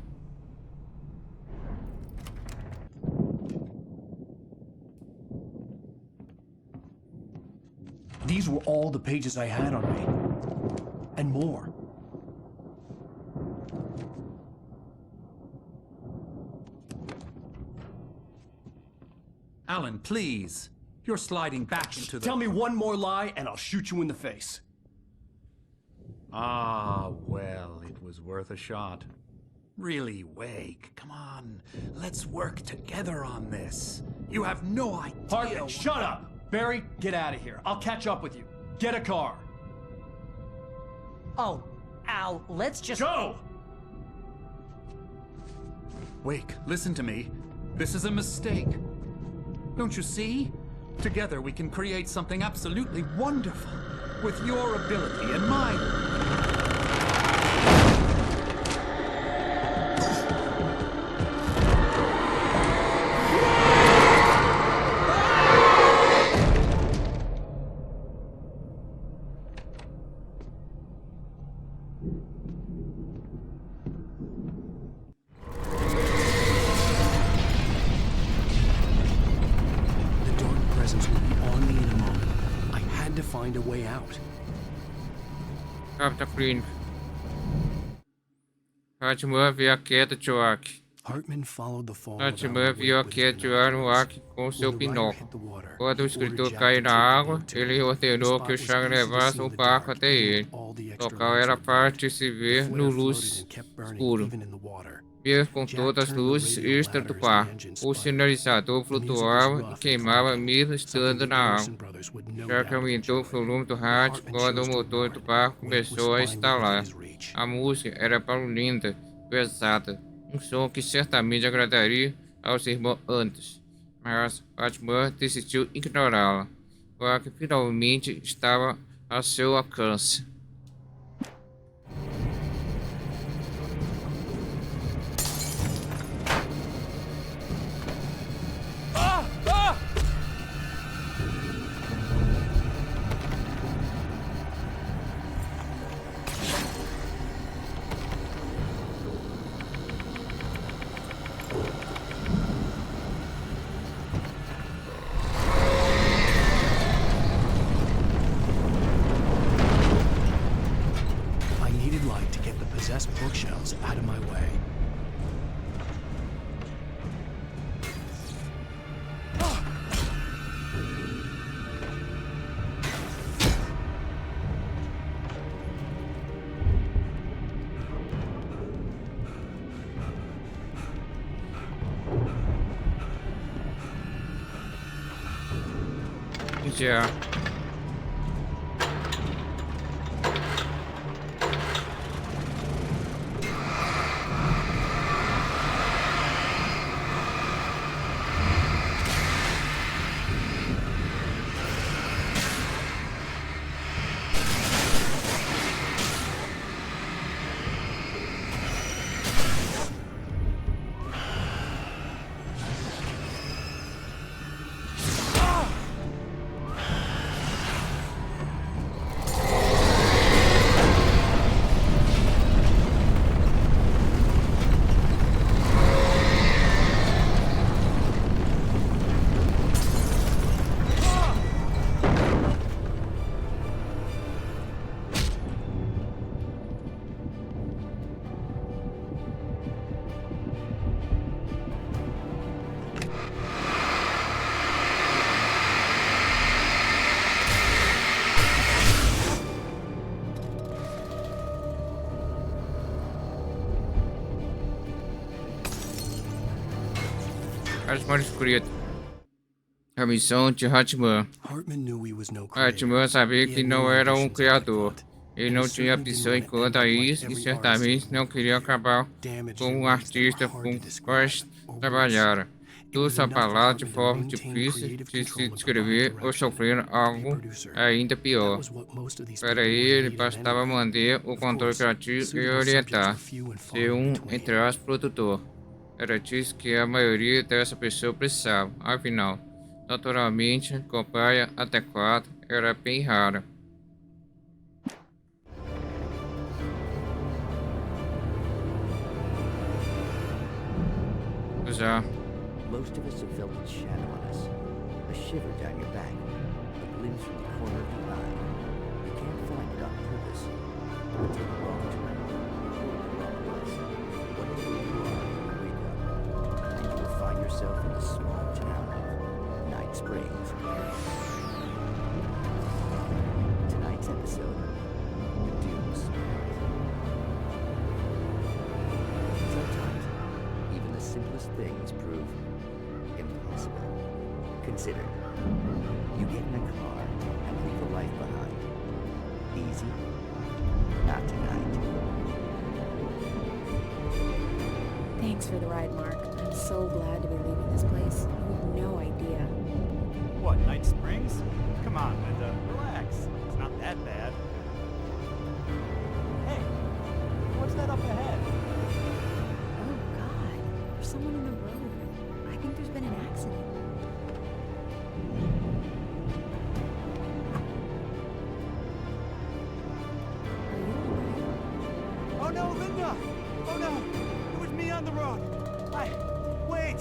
These were all the pages I had on me. And more. Alan, please. You're sliding back into the... Tell me one more lie and I'll shoot you in the face. Ah, well, it was worth a shot. Really, Wake, come on. Let's work together on this. You have no idea... Hartman, shut up! Barry, get out of here. I'll catch up with you. Get a car. Oh, Al, let's just... Go! Wake, listen to me. This is a mistake. Don't you see? Together we can create something absolutely wonderful. With your ability and mine. Find a way out. Capta Green. Hartman vê a queda de Oak. Hartman followed the fall of Hartman Alan viu Wake que with his atirar no binoculars. ar com When seu the writer binóculo. hit the water, Quando o he escritor ordered Jack caiu to na take the água, boat to ele him. ordenou The que o spot Chag was easy to levasse see o in the barco dark, até even ele. with all the O extra local lights era on board. fácil se The ver flare no floated luz and kept burning escuro. even in the water. Ver com Jack todas as turned the luzes radio extra do ladders and barco. engine O sputtered. sinalizador The music was flutuava e rough and queimava crackly, mesmo something estando the na água. Anderson brothers would no Jack doubt have aumentou o enjoyed. volume do But rádio Hartman quando o chose to motor ignore do it. barco Wake was começou a finally within estalar. his reach. A música era barulhenta, pesada, um som que certamente agradaria aos irmãos antes, mas Hartman decidiu ignorá-la, já que finalmente estava a seu alcance. I needed light to get the possessed bookshelves out of my way. Já. Hartman escrito. A missão de Hartman. Hartman knew he was no creator. Hartman sabia He que had no não era um ambitions criador. like that. Ele And não he tinha certainly ambição didn't enquanto want a to end up isso like e every certamente artist não queria acabar damaged como in um ways that were artista hard com to describe, quais or worse. trabalhara. It Tudo was sua enough for palavra de Hartman to forma maintain difícil creative de se control and descrever provide ou direction sofrer to a algo producer. ainda That pior. was what most of these Para people ele, needed bastava anyway. manter o Of controle course, criativo e suitable subjects orientar. were few and far Ser in entre between. aspas, produtor. Era disso que a maioria dessa pessoa precisava. Afinal, naturalmente, companhia adequada era bem rara. Já. Most of us have felt its shadow on us. A shiver down your back. A glimpse from the corner of your eye. You can't find it on purpose. But take a wrong turn. Or the wrong bus. Whatever you are, wake up. And you will find yourself in the small town of Night Springs. Tonight's episode, The Dooms. Sometimes, even the simplest things prove impossible. Consider, you get in a car and leave a life behind. Easy? Not tonight. Thanks for the ride, Mark. I'm so glad to be leaving this place. You have no idea. What, Night Springs? Come on, Linda, relax. It's not that bad. Hey, what's that up ahead? Oh, God. There's someone in the road. I think there's been an accident. Oh no, Linda! Oh no! It was me on the road! Wait!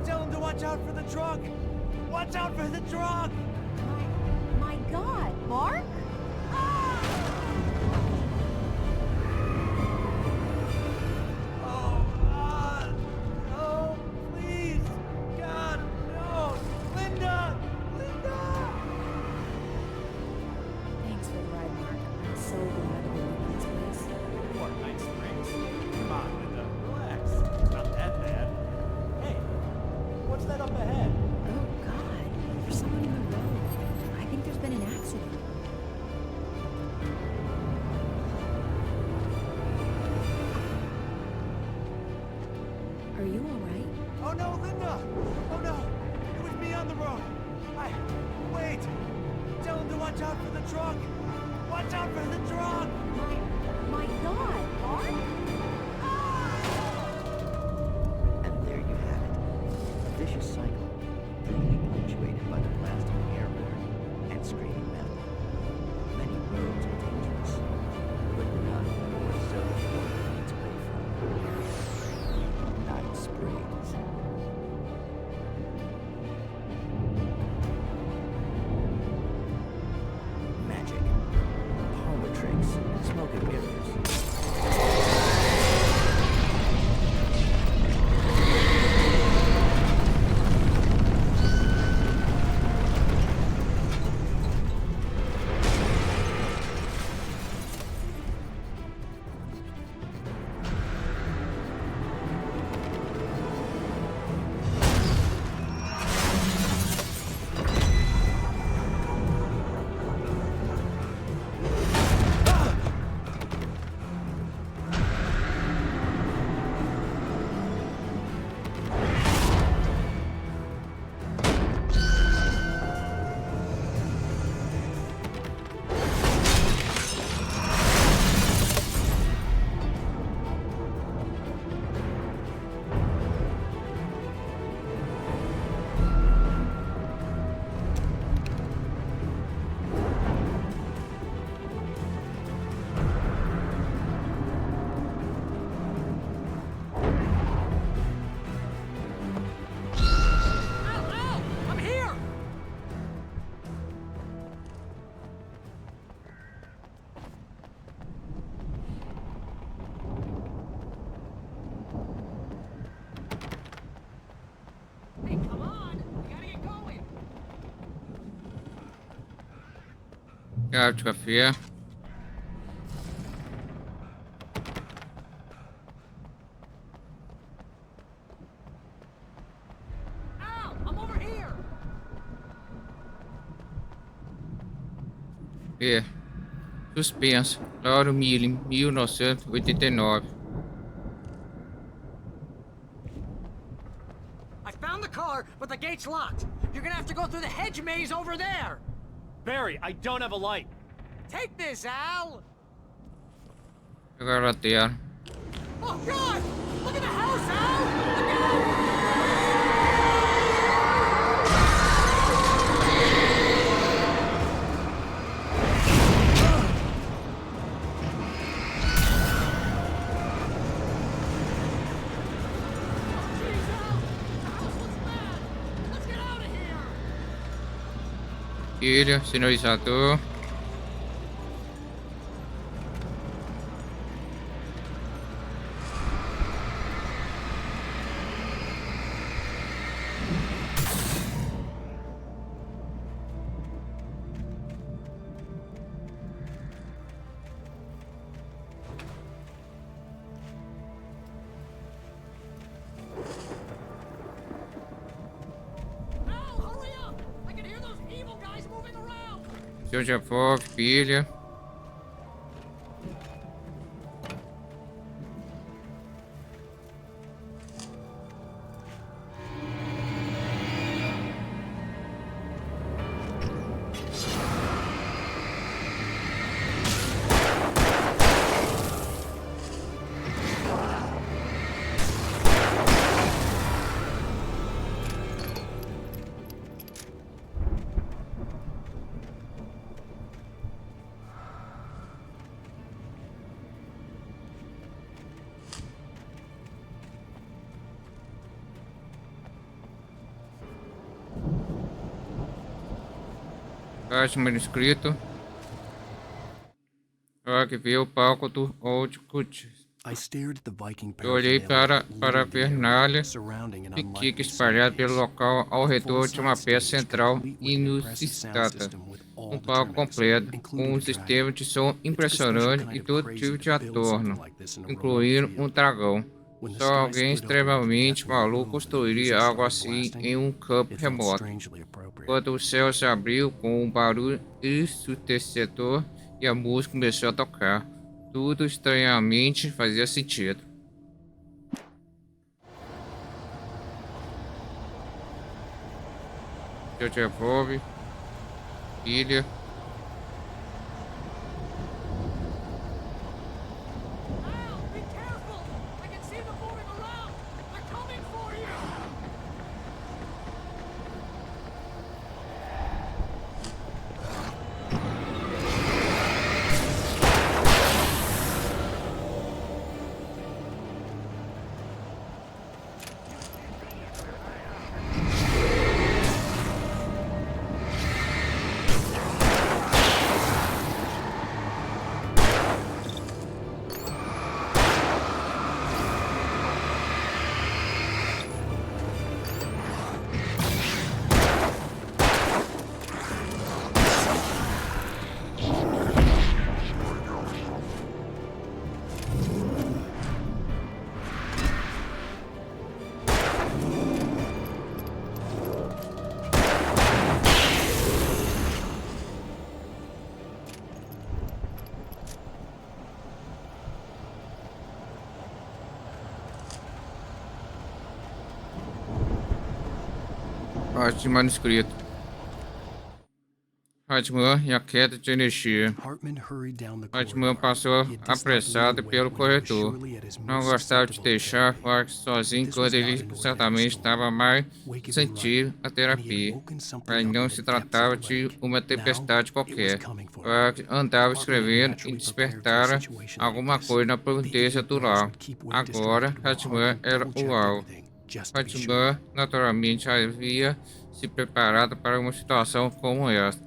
Tell him to watch out for the truck! Watch out for the truck! My God, Mark? What's that up ahead? Oh, God. There's someone in the road. I think there's been an accident. Are you all right? Oh no, Linda! Oh no! It was me on the road! Wait! Tell him to watch out for the truck! Watch out for the truck! My God, Mark? And there you have it. A vicious cycle, brutally punctuated by the blasting air river and screaming metal. Many roads are dangerous, but none more so than one leads away from. Night sprays. Magic. Parlor tricks. Smoke and mirrors. Garrafa de café. I'm over here. Suspense. Lauro Milling, 1989. I found the car, but the gate's locked. You're gonna have to go through the hedge maze over there. Barry, I don't have a light. Take this, Al. Pegar a terra. Oh, God! Look at the house, Al! Look out! Ilha, sinalizador. Seu de avó, filha. Caixa manuscrito. Agora que vi o palco do Old Cut. Eu olhei para a vernália e Kika espalhado pelo local ao redor de uma peça central inusitada. Um palco completo, com um sistema de som impressionante e todo tipo de adorno, incluindo um dragão. Só alguém extremamente maluco construiria algo assim em um campo remoto. Quando o céu se abriu com um barulho ensurdecedor e a música começou a tocar, tudo estranhamente fazia sentido. Eu te devolve, filha. Parte de manuscrito. Hartman e a queda de energia. Hartman passou apressado pelo corredor. Não gostava de deixar Clark sozinho quando ele certamente estava mais sentir a terapia. Mas não se tratava de uma tempestade qualquer. Clark andava escrevendo e despertara alguma coisa na profundeza do lar. Agora, Hartman era o alvo. Hartman naturalmente havia se preparado para uma situação como esta.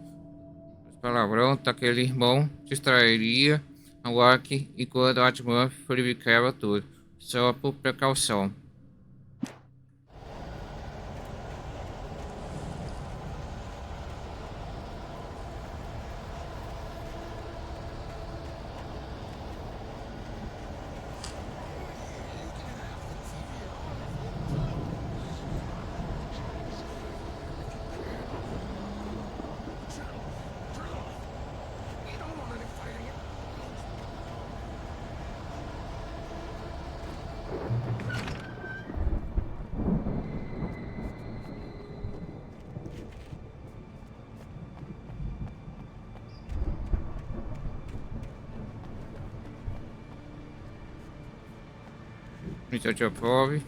O palavrão daquele irmão distrairia a Clark enquanto Hartman verificava tudo, só por precaução. Isso te aprove.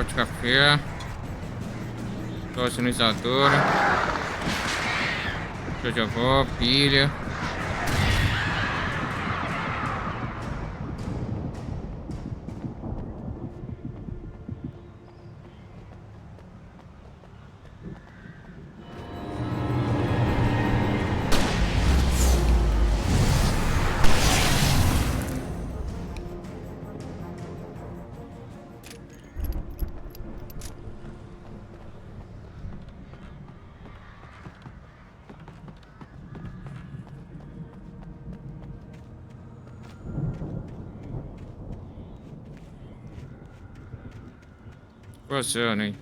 De café, sinalizadora, show de avó, pilha. Passando, hein?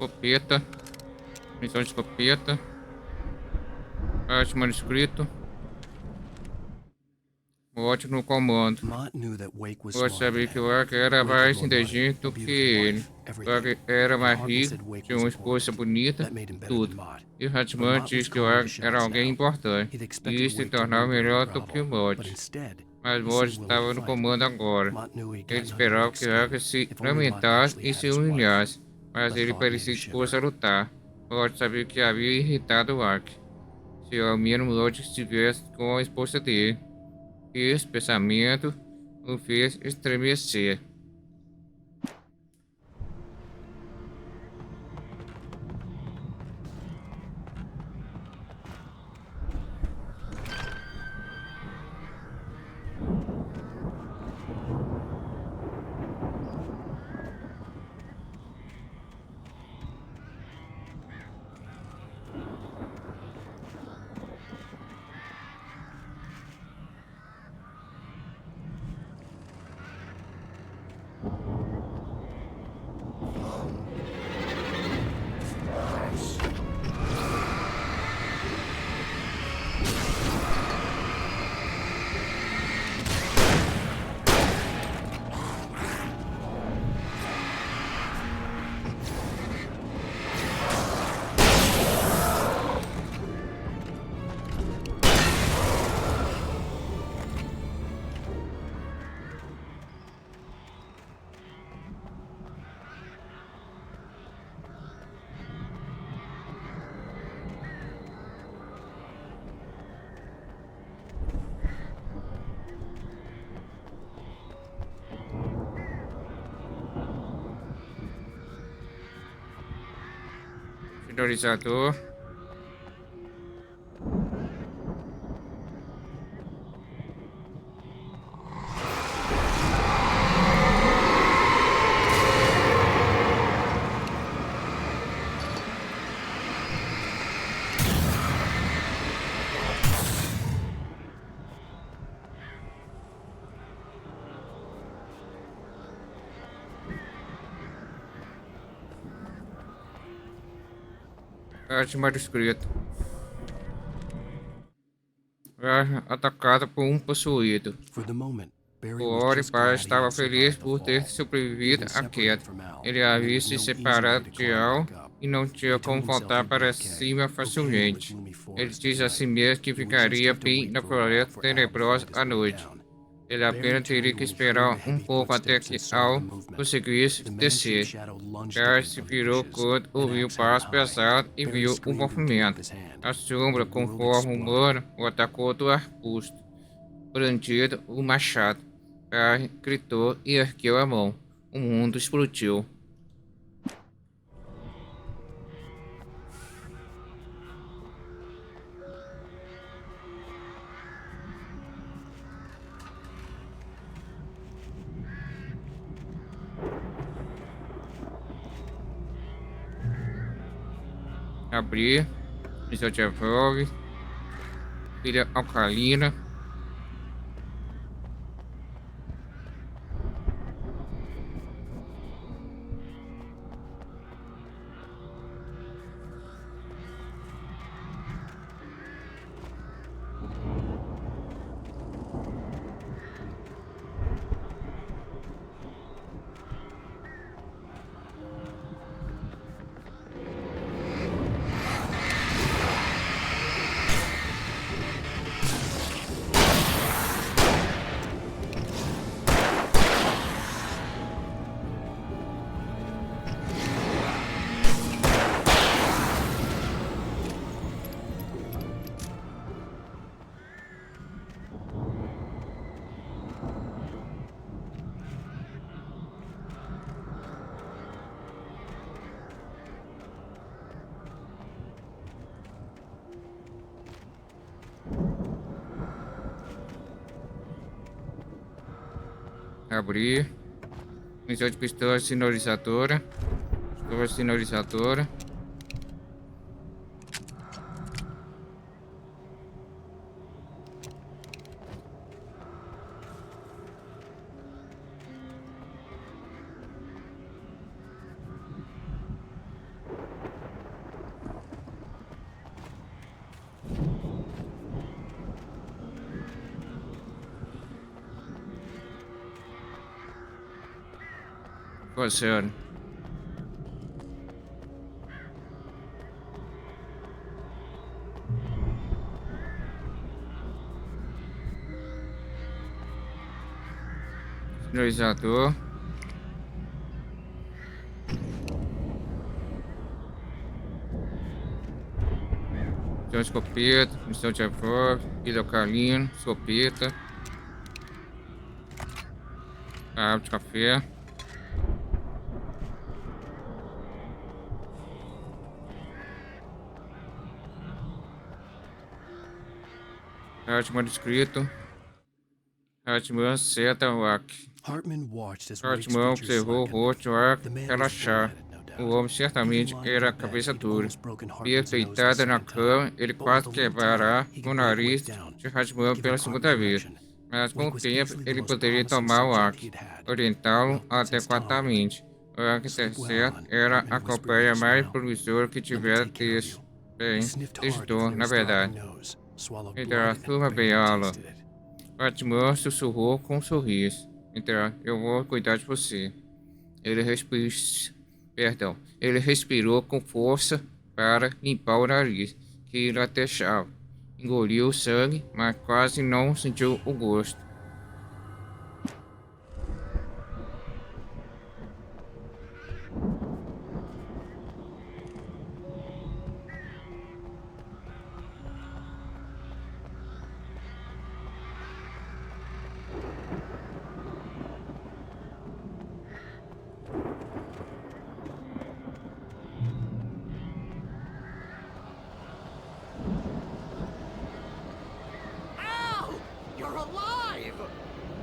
Escopeta. Missão de escopeta. Parte manuscrito. Ótimo no comando. Eu sabia que o Wake era mais inteligente do que ele. O Wake era mais rico, tinha uma esposa bonita, tudo. E o Hatman disse que o Wake era alguém importante. E isso se tornava melhor do que o Mod. Mas o Mod estava no comando agora. Ele esperava que o Wake se lamentasse e se humilhasse. Mas ele parecia disposto a lutar. Mod sabia que havia irritado o Wake. Se ao menos Mod estivesse com a esposa dele. Esse pensamento o fez estremecer. Finalizador. Arte manuscrito. É atacada por um possuído. O Oripar estava feliz por ter sobrevivido à queda. Ele havia se separado de Al e não tinha como voltar para cima facilmente. Ele disse a si mesmo que ficaria bem na floresta tenebrosa à noite. Ele apenas teria que esperar um pouco até que Al conseguisse descer. Charles se virou quando ouviu passos pesados e viu o movimento. A sombra, com forma humana, o atacou do arbusto. Brandido o machado. Charles gritou e ergueu a mão. O mundo explodiu. Abrir, isso devolve, pilha alcalina, Abrir. Missão de pistola sinalizadora. Pistola sinalizadora. Funciona. Sinalizador. Missão de escopeta, missão de revólver, hidrocalino, escopeta. Água de café. Arte manuscrito. Hartman seta o Ark. Hartman observou o rosto do Ark relaxar. O homem certamente era a cabeça dura. Deitada na cama, ele quase quebrará o nariz de Hartman pela segunda vez. Mas com o tempo, ele poderia tomar o Ark, orientá-lo adequadamente. O Ark terceiro era a companhia mais promissora que tivera texto. Bem, texto, na verdade. Entre a turma bem aula. Batman sussurrou com um sorriso. Eu vou cuidar de você. Ele respirou com força para limpar o nariz, que latejava. Engoliu o sangue, mas quase não sentiu o gosto.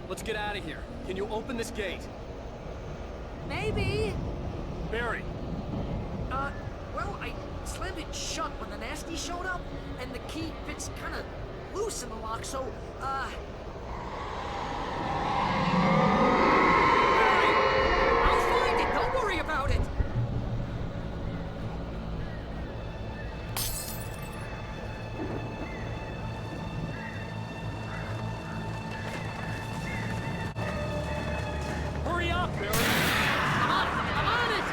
Let's get out of here. Can you open this gate? Maybe. Barry. Well, I slammed it shut when the nasty showed up, and the key fits kind of loose in the lock, so, Barry, I'll find it. Don't worry about it. Hurry up, Barry. I'm on it.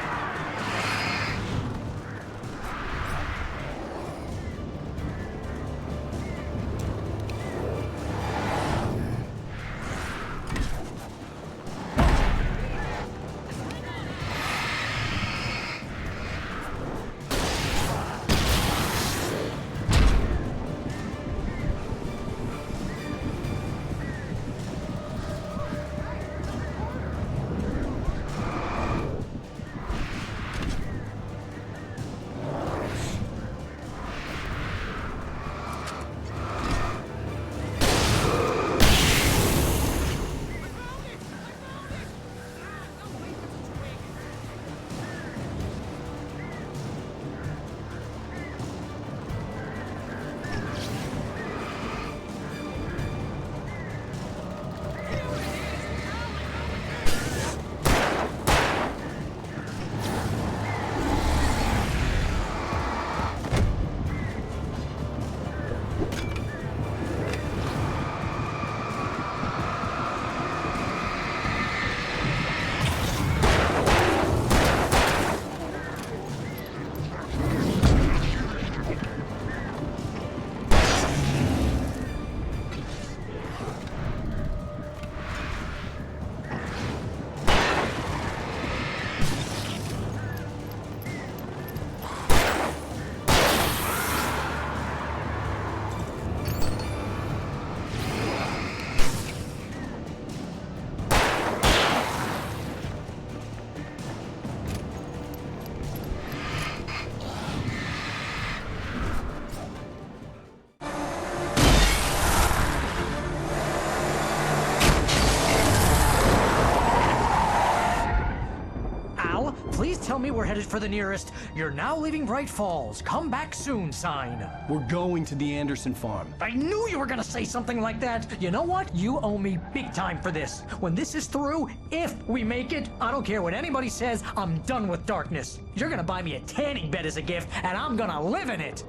tell me we're headed for the nearest "You're now leaving Bright Falls. Come back soon" sign. We're going to the Anderson farm. I knew you were gonna say something like that. You know what? You owe me big time for this. When this is through, if we make it, I don't care what anybody says, I'm done with darkness. You're gonna buy me a tanning bed as a gift, and I'm gonna live in it.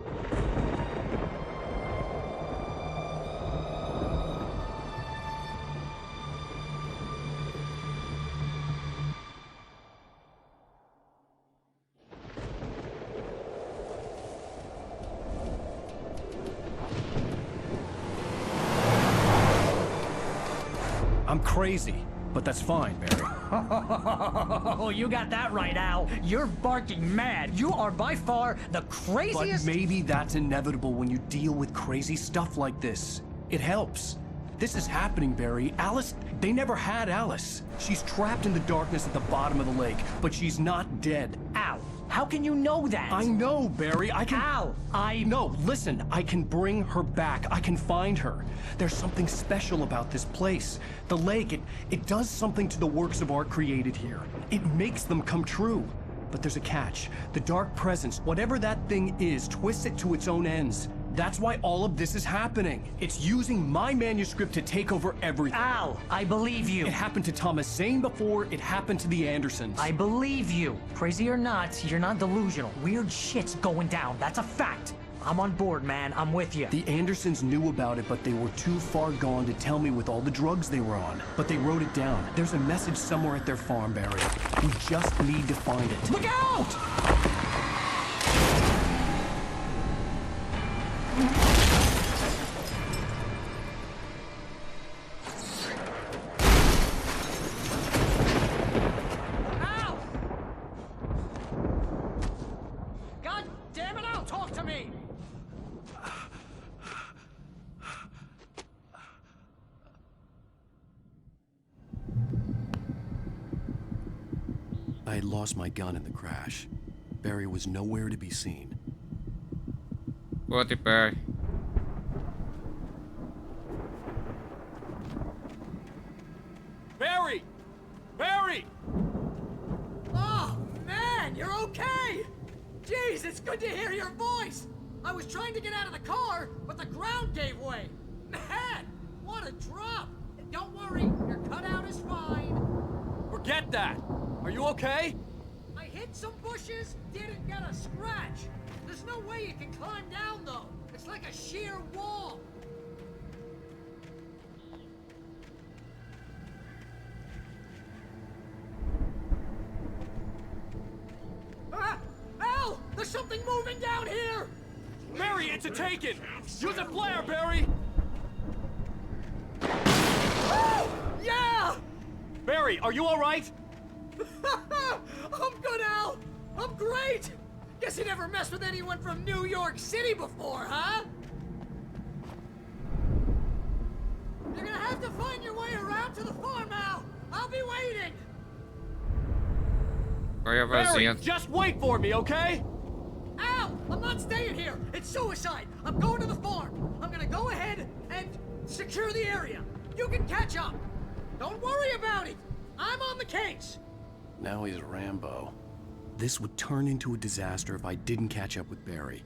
I'm crazy, but that's fine, Barry. Oh, you got that right, Al. You're barking mad. You are by far the craziest... But maybe that's inevitable when you deal with crazy stuff like this. It helps. This is happening, Barry. Alice, they never had Alice. She's trapped in the darkness at the bottom of the lake, but she's not dead. Al, how can you know that? I know, Barry. I can... Al, No, listen. I can bring her back. I can find her. There's something special about this place. The lake, it does something to the works of art created here. It makes them come true. But there's a catch. The dark presence, whatever that thing is, twists it to its own ends. That's why all of this is happening. It's using my manuscript to take over everything. Al, I believe you. It happened to Thomas Zane before, it happened to the Andersons. I believe you. Crazy or not, you're not delusional. Weird shit's going down. That's a fact. I'm on board, man. I'm with you. The Andersons knew about it, but they were too far gone to tell me with all the drugs they were on. But they wrote it down. There's a message somewhere at their farm, Barry. We just need to find it. Look out! I had lost my gun in the crash. Barry was nowhere to be seen. What the Barry? Barry! Barry! Oh, man, you're okay! Jeez, it's good to hear your voice! I was trying to get out of the car, but the ground gave way. Man, what a drop! Don't worry, your cutout is fine. Forget that! Are you okay? I hit some bushes, didn't get a scratch. There's no way you can climb down, though. It's like a sheer wall. Ah! Al! There's something moving down here! Barry, it's a taken! Use a flare, Barry! Oh! Yeah! Barry, are you all right? I'm good, Al! I'm great! Guess you never messed with anyone from New York City before, huh? You're gonna have to find your way around to the farm, Al! I'll be waiting! Barry, just wait for me, okay? Al! I'm not staying here! It's suicide! I'm going to the farm! I'm gonna go ahead and secure the area! You can catch up! Don't worry about it! I'm on the case! Now he's Rambo. This would turn into a disaster if I didn't catch up with Barry.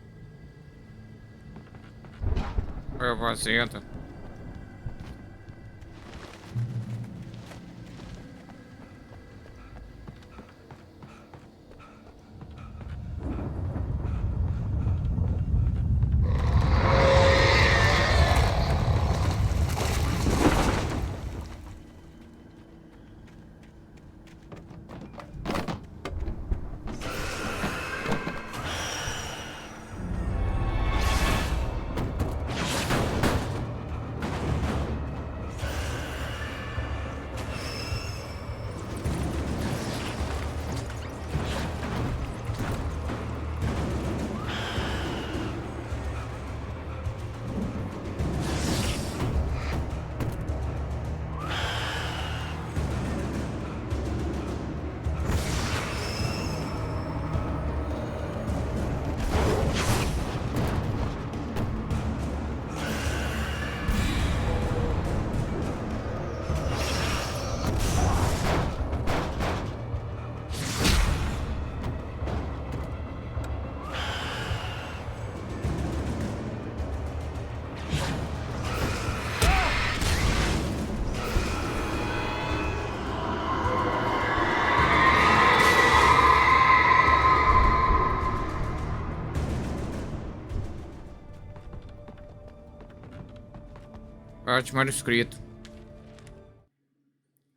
Parte manuscrito.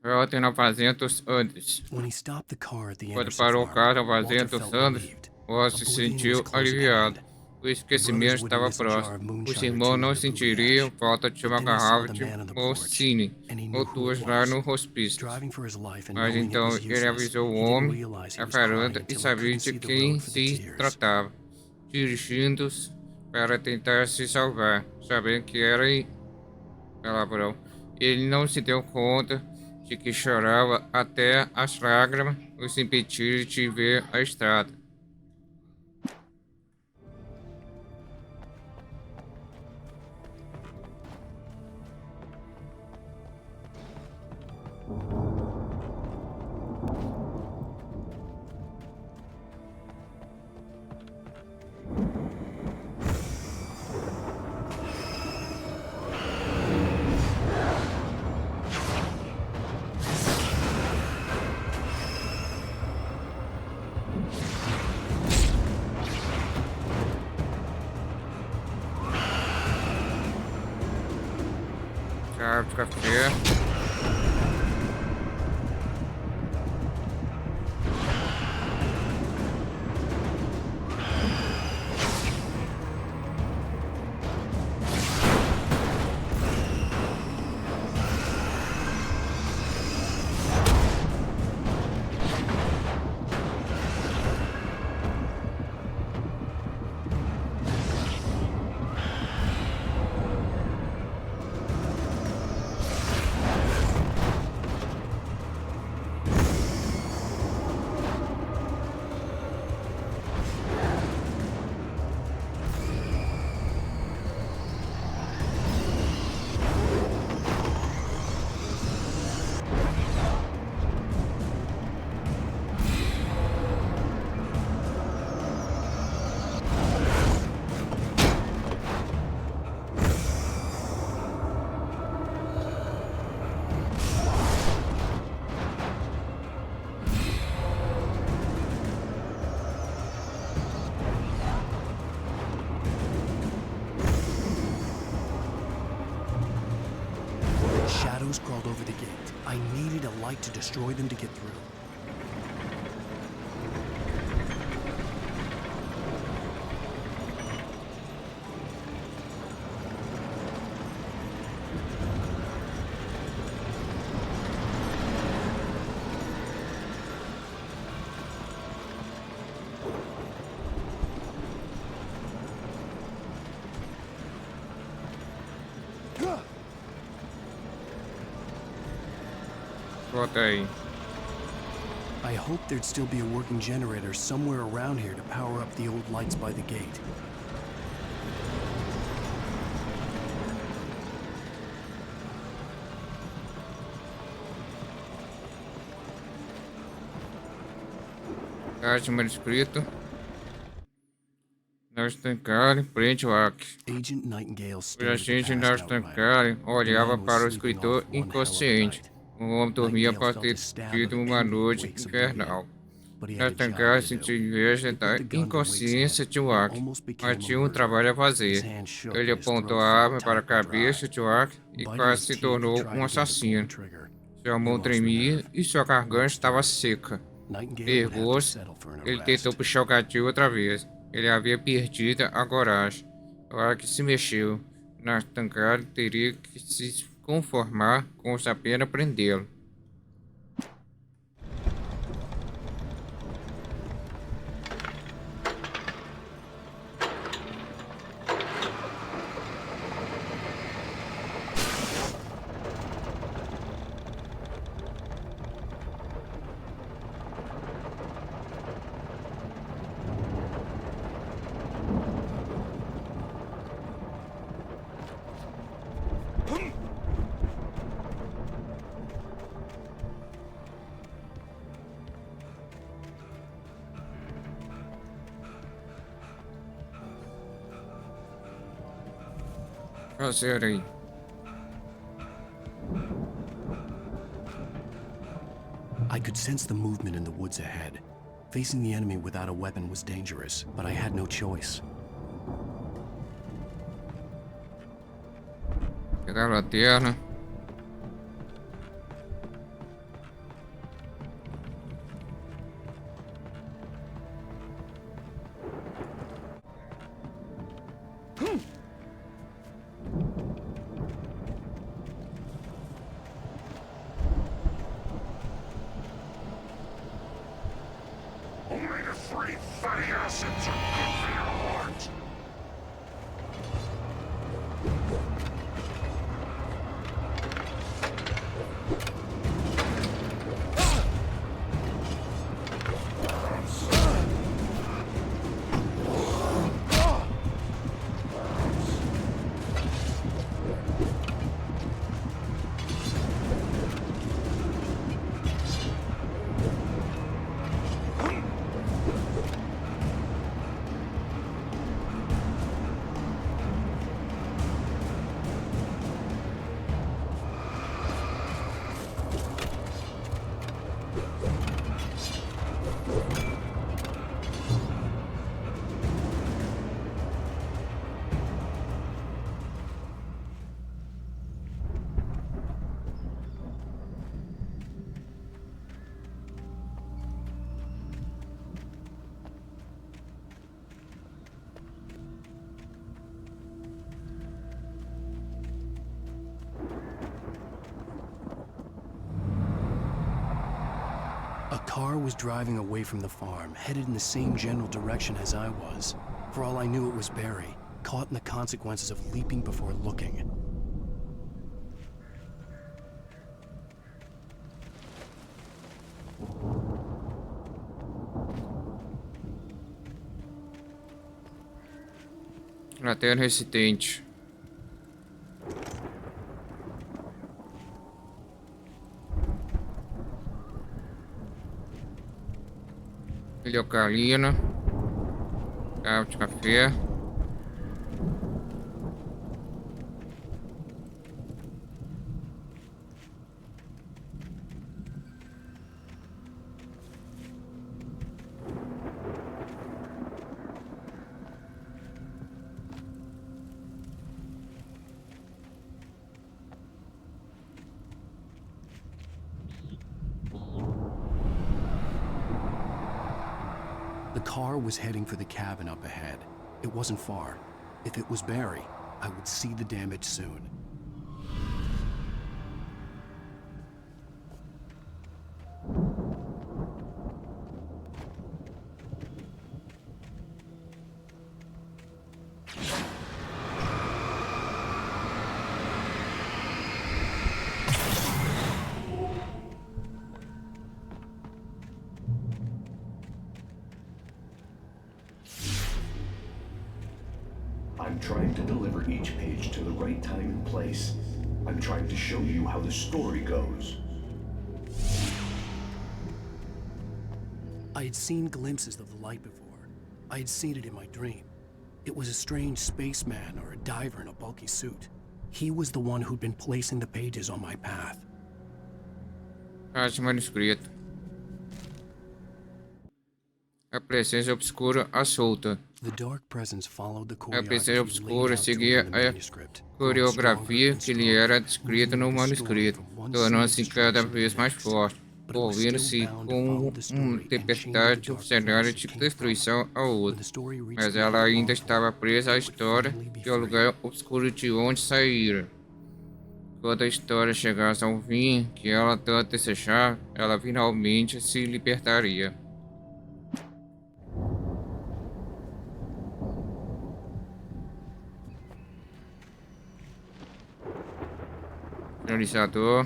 Voltem na fazenda dos Andes. Quando parou o carro na fazenda dos Andes, Walter se sentiu aliviado. O esquecimento estava próximo. Os irmãos não sentiriam falta de uma garrafa de Mocine ou duas lá no hospício. Mas então ele avisou o homem na varanda e sabia de quem se tratava, dirigindo-se para tentar se salvar, sabendo que era palavrão. Ele não se deu conta de que chorava até as lágrimas os impediram de ver a estrada. Café. Shadows crawled over the gate. I needed a light to destroy them to get through. Contém. I hoped there'd still be a working generator somewhere around here to power up the old lights by the gate. Parte manuscrito. Nastankar prende o hack. O agente Nastankar olhava para o escritor inconsciente. O homem dormia após ter tido uma noite infernal. Nastankar sentiu inveja da inconsciência de Wack, mas tinha um trabalho a fazer. Ele apontou a arma para a cabeça de Wack e quase se tornou um assassino. Sua mão tremia e sua garganta estava seca. Nervoso, ele tentou puxar o gatilho outra vez. Ele havia perdido a coragem. Wack se mexeu. Nastankar teria que se conformar com apenas prendê-lo. Fazer aí. I could sense the movement in the woods ahead. Facing the enemy without a weapon was dangerous, but I had no choice. Pegar a lanterna. A car was driving away from the farm, headed in the same general direction as I was. For all I knew, it was Barry, caught in the consequences of leaping before looking. Lanterna resistente. Ilhocalina. Carro de café. The car was heading for the cabin up ahead. It wasn't far. If it was Barry, I would see the damage soon. I'm trying to deliver each page to the right time and place. I'm trying to show you how the story goes. I had seen glimpses of the light before. I had seen it in my dream. It was a strange spaceman or a diver in a bulky suit. He was the one who'd been placing the pages on my path. Caixa manuscrito. A presença obscura à solta. The dark presence followed the A presença obscura choreography seguia a coreografia que lhe era descrita no manuscrito, tornando-se cada vez mais forte, envolvendo-se com tempestade de um cenário de destruição a outro. Mas ela ainda estava presa à história e ao lugar obscuro de onde saíra. Quando a história chegasse ao fim que ela tanto desejava, ela finalmente se libertaria. Finalizador.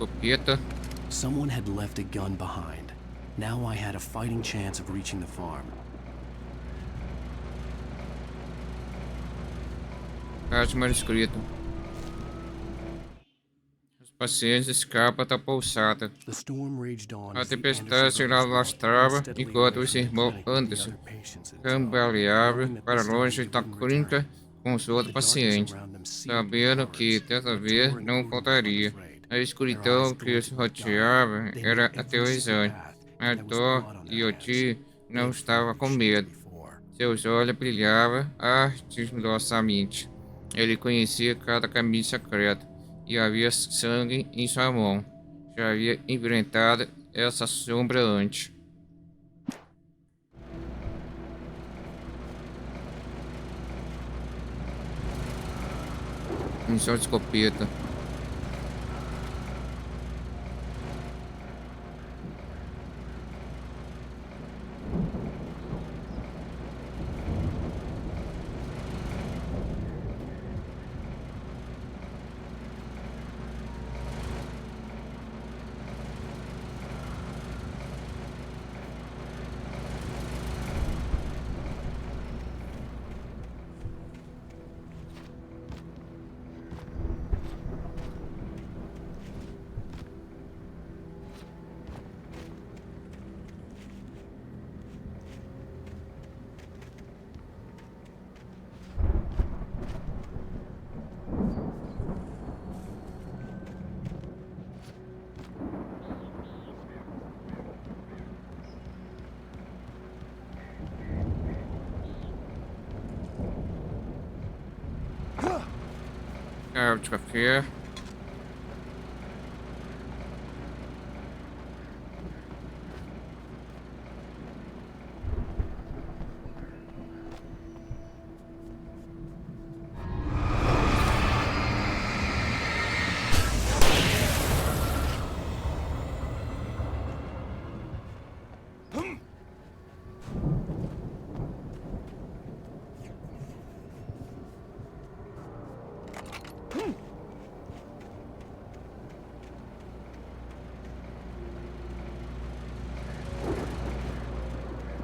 Escopeta. Someone had left a gun behind. Now I had a fighting chance of reaching the farm. Caixa manuscrito. Os pacientes escapam da pousada. A tempestade se alastrava enquanto o irmão Anderson cambaleava para longe da clínica com os outros pacientes, sabendo que dessa vez não faltaria. A escuridão que os rodeava era aterrorizante, mas Dor e Oti não estavam com medo. Seus olhos brilhavam ardorosamente. Ele conhecia cada caminho secreto e havia sangue em sua mão. Já havia enfrentado essa sombra antes. Missão de escopeta. De café.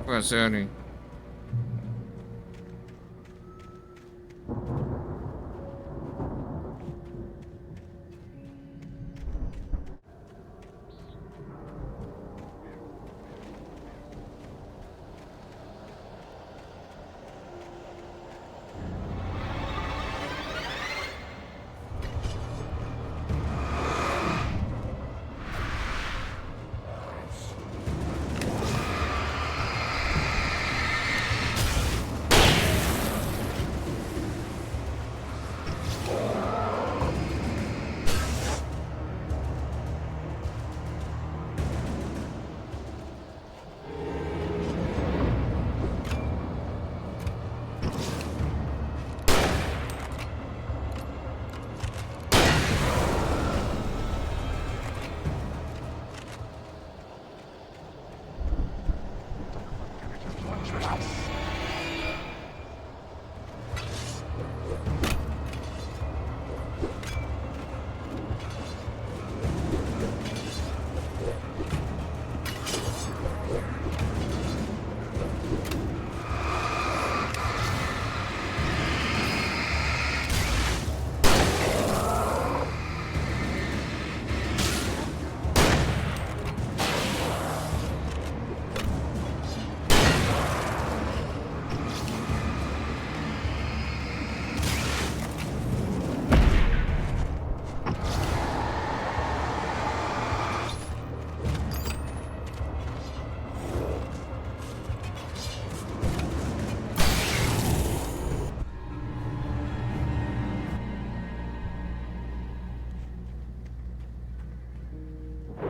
Fazerem.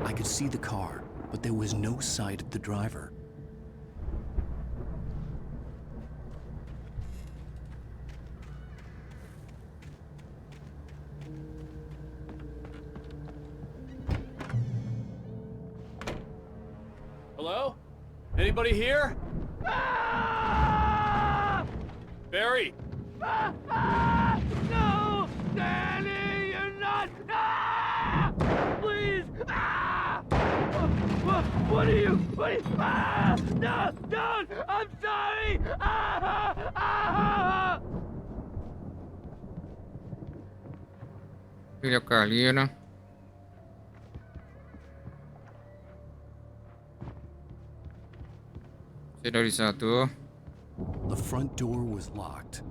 I could see the car, but there was no sight of the driver. Hello? Anybody here? Ah! Barry! No! Danny, you're not! Ah! Please! What are you? Ah! No! Don't! I'm sorry! Filha Carlina. Sinalizador. The front door was locked.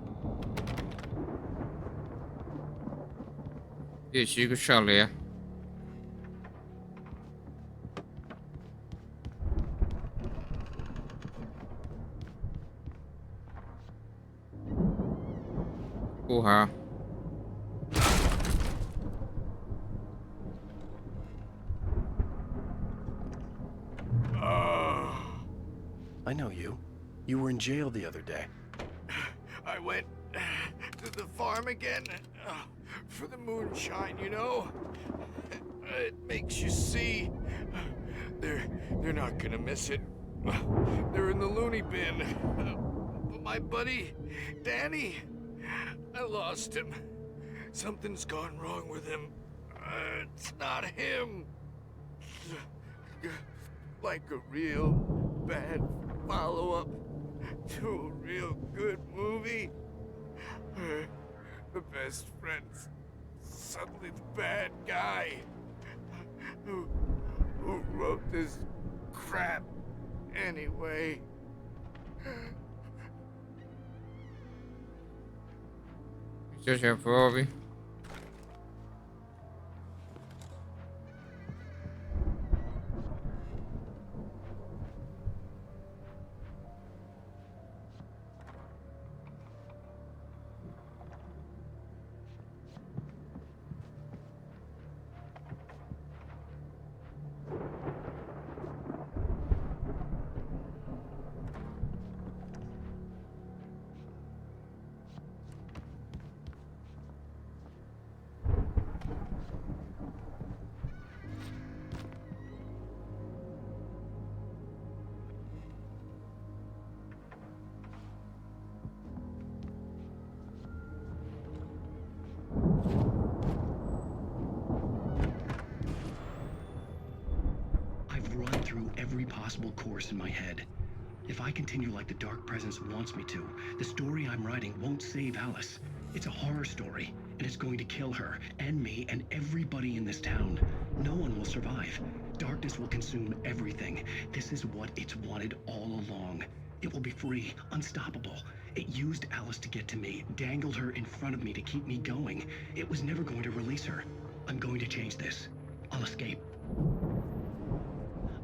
Este o chalé. Empurrar. I know you. You were in jail the other day. I went to the farm again for the moonshine, you know? It makes you see. They're not gonna miss it. They're in the loony bin. But my buddy, Danny, I lost him. Something's gone wrong with him. It's not him. Like a real bad follow-up to a real good movie. The best friend's suddenly the bad guy. Who wrote this crap anyway? Seus revólver. Every possible course in my head. If I continue like the Dark Presence wants me to, the story I'm writing won't save Alice. It's a horror story, and it's going to kill her, and me, and everybody in this town. No one will survive. Darkness will consume everything. This is what it's wanted all along. It will be free, unstoppable. It used Alice to get to me, dangled her in front of me to keep me going. It was never going to release her. I'm going to change this. I'll escape.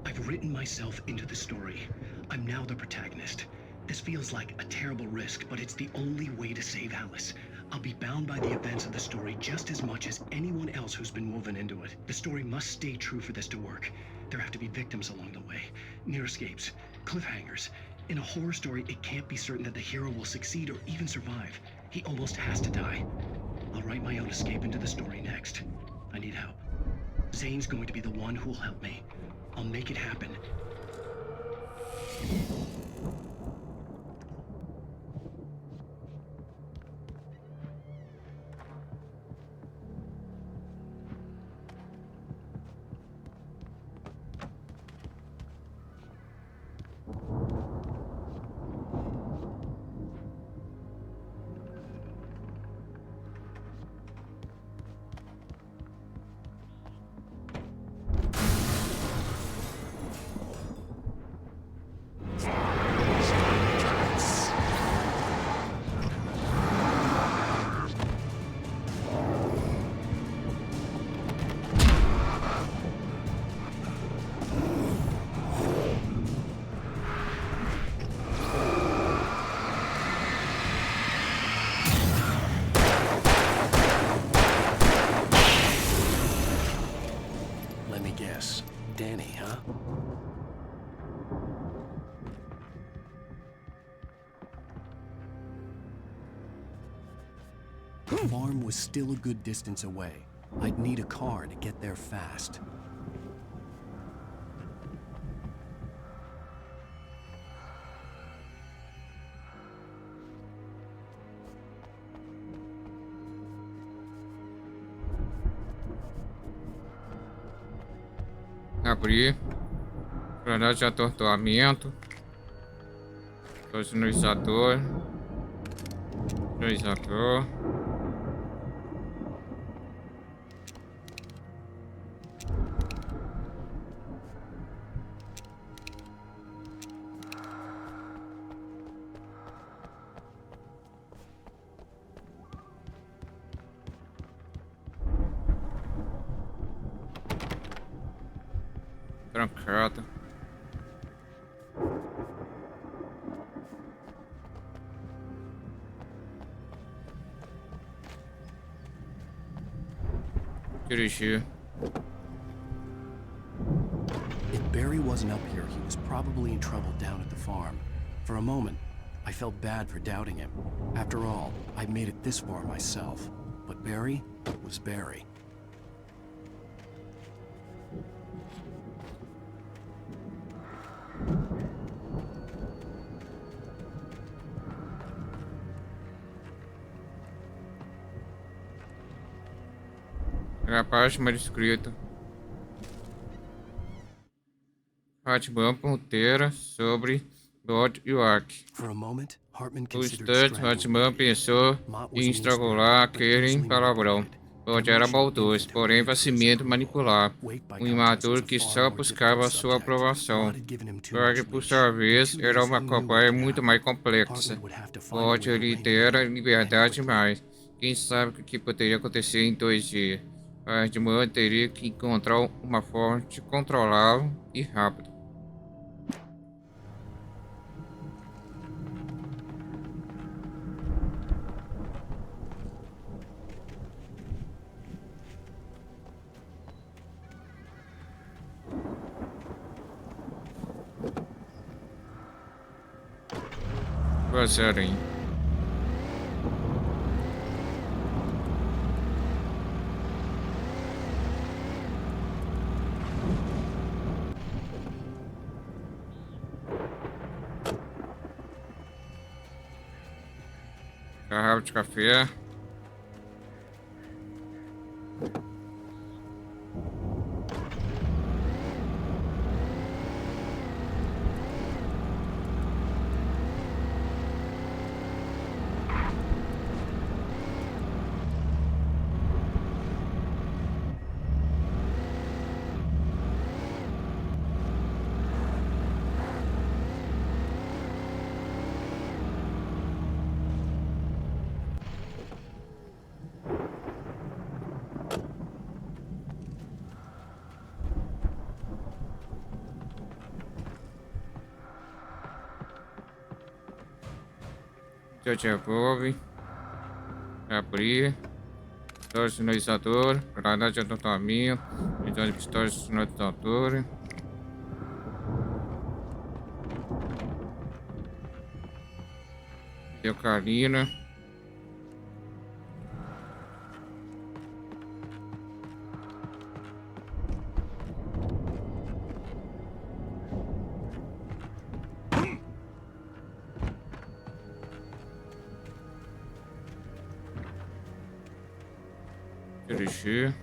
I've written myself into the story. I'm now the protagonist. This feels like a terrible risk, but it's the only way to save Alice. I'll be bound by the events of the story just as much as anyone else who's been woven into it. The story must stay true for this to work. There have to be victims along the way, near escapes, cliffhangers. In a horror story, it can't be certain that the hero will succeed or even survive. He almost has to die. I'll write my own escape into the story next. I need help. Zane's going to be the one who'll help me. I'll make it happen. Danny, huh? The farm was still a good distance away. I'd need a car to get there fast. Abrir. Verdade de atordoamento. Sinalizador. Sinalizador. Trancada. Dirigir. If Barry wasn't up here, he was probably in trouble down at the farm. For a moment, I felt bad for doubting him. After all, I'd made it this far myself. But Barry was Barry. A parte mais escrita. Batman ponteira sobre Dodge e Ark. No instante, Batman pensou em estrangular aquele palavrão. Dodge era maldoso, porém facilmente manipular. Um imaturo que só buscava sua aprovação. Ark, por sua vez, era uma cobaia muito mais complexa. Dodge lhe dera liberdade mais. Quem sabe o que poderia acontecer em 2 dias? Batman teria que encontrar uma forma de controlá-lo e rápido. Passarinho. Garrafa de café. Já devolve. Abrir. Pistola sinalizador. Granada de atontamento. Então de pistola sinalizador. Eucalina. Dirigir.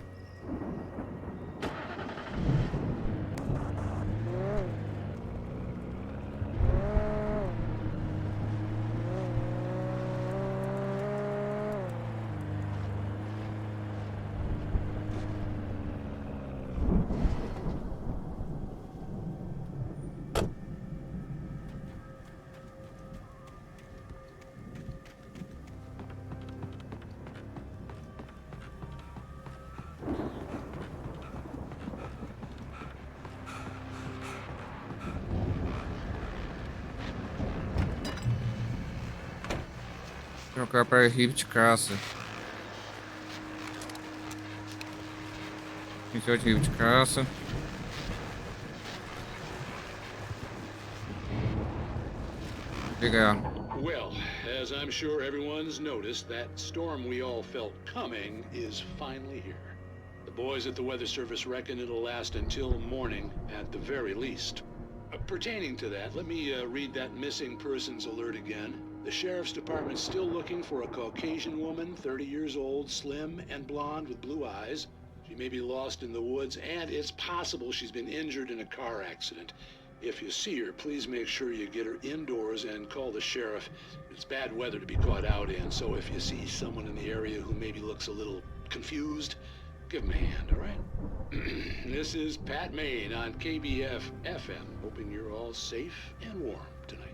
Trocar para rifle de caça. Pincel de rifle de caça. Pegar. Well, as I'm sure everyone's noticed, that storm we all felt coming is finally here. The boys at the Weather Service reckon it'll last until morning at the very least. Pertaining to that, let me read that missing persons alert again. The Sheriff's Department's still looking for a Caucasian woman, 30 years old, slim and blonde with blue eyes. She may be lost in the woods, and it's possible she's been injured in a car accident. If you see her, please make sure you get her indoors and call the sheriff. It's bad weather to be caught out in, so if you see someone in the area who maybe looks a little confused, give him a hand, all right? This is Pat Maine on KBF FM, hoping you're all safe and warm tonight.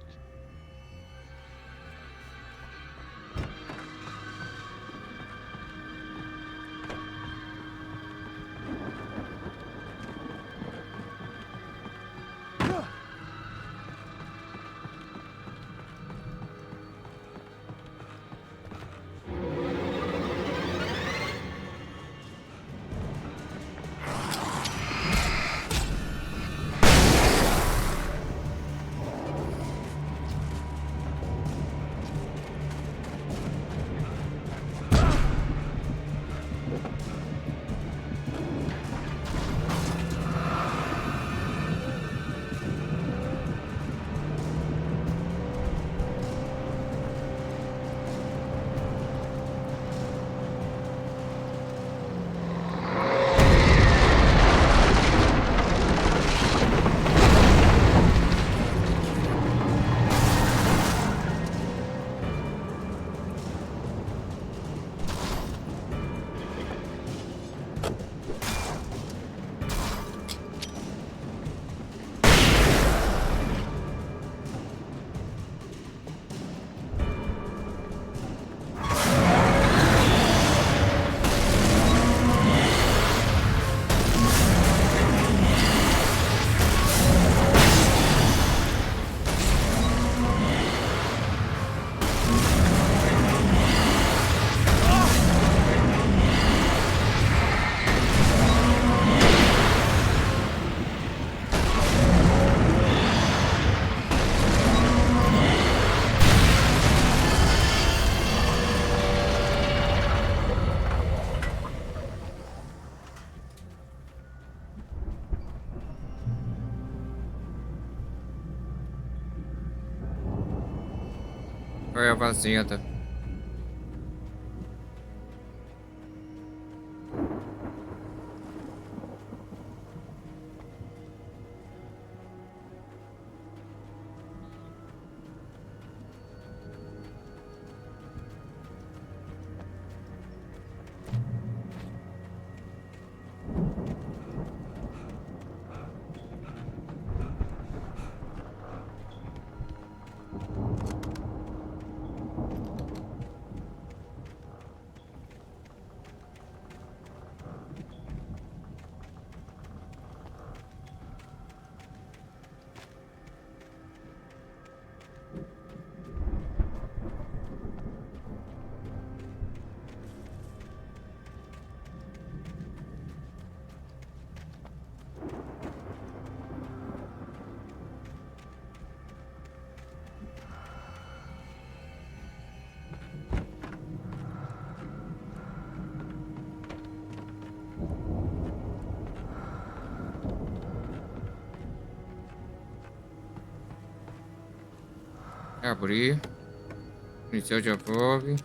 Foi a fazenda. Abrir. Inicial de apoio.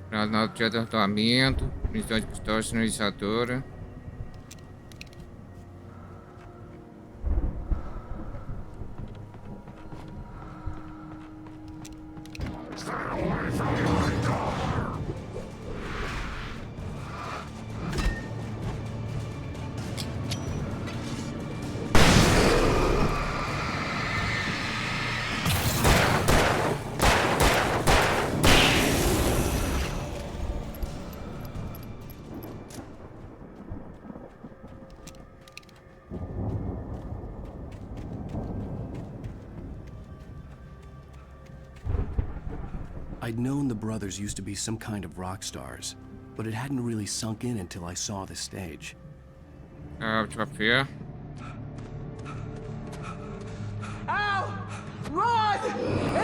Granada de atordoamento. Inicial de pistola sinalizadora. I'd known the brothers used to be some kind of rock stars, but it hadn't really sunk in until I saw the stage. Up here. Ow! Run!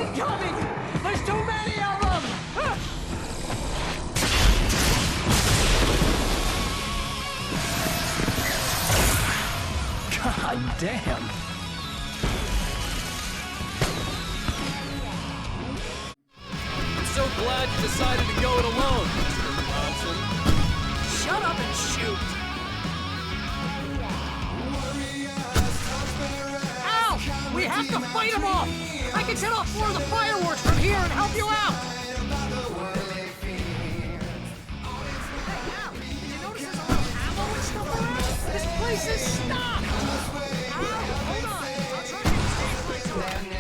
Incoming! There's too many of them! God damn! So glad you decided to go it alone, Mr. Watson. Shut up and shoot! Ow! have to fight them off! I can set off more of the fireworks from here and help you out! Hey, Al, did you notice there's a lot of ammo and stuff around? This place is stocked! Al, hold on. I'll try to get the stage lights on.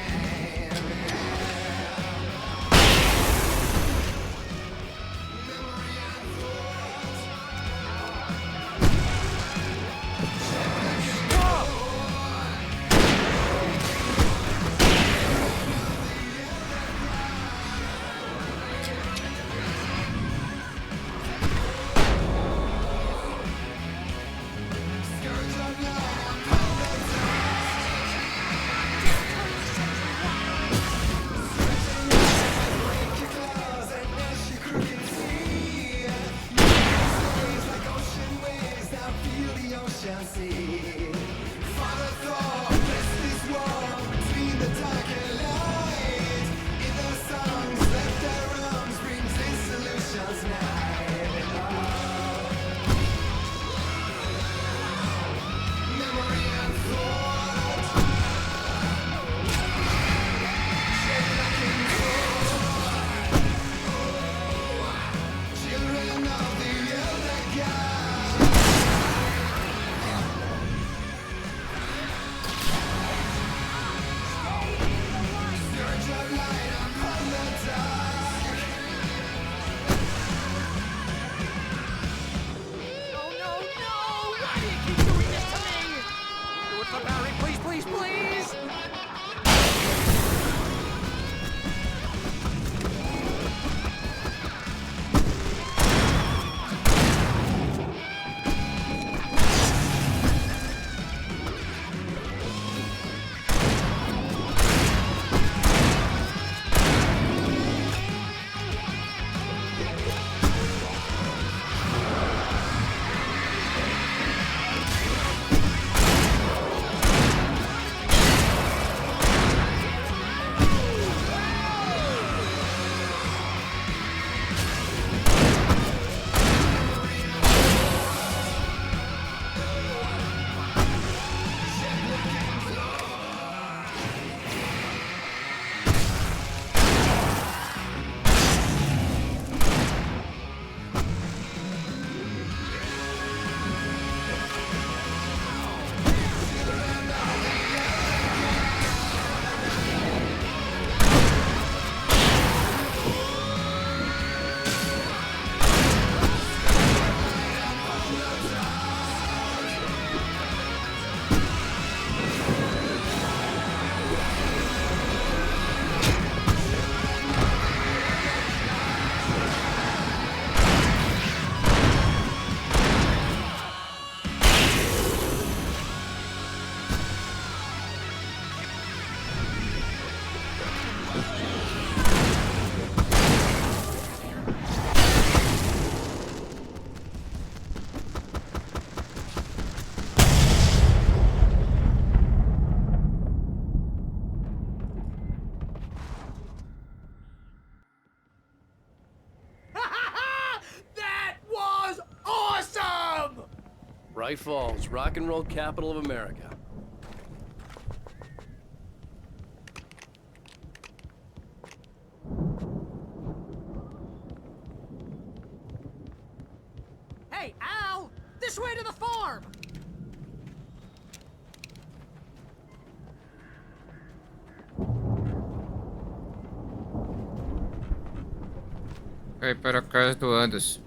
Bright Falls, rock and roll capital of America. Hey, Al! This way to the farm! Vai para a casa do Anderson.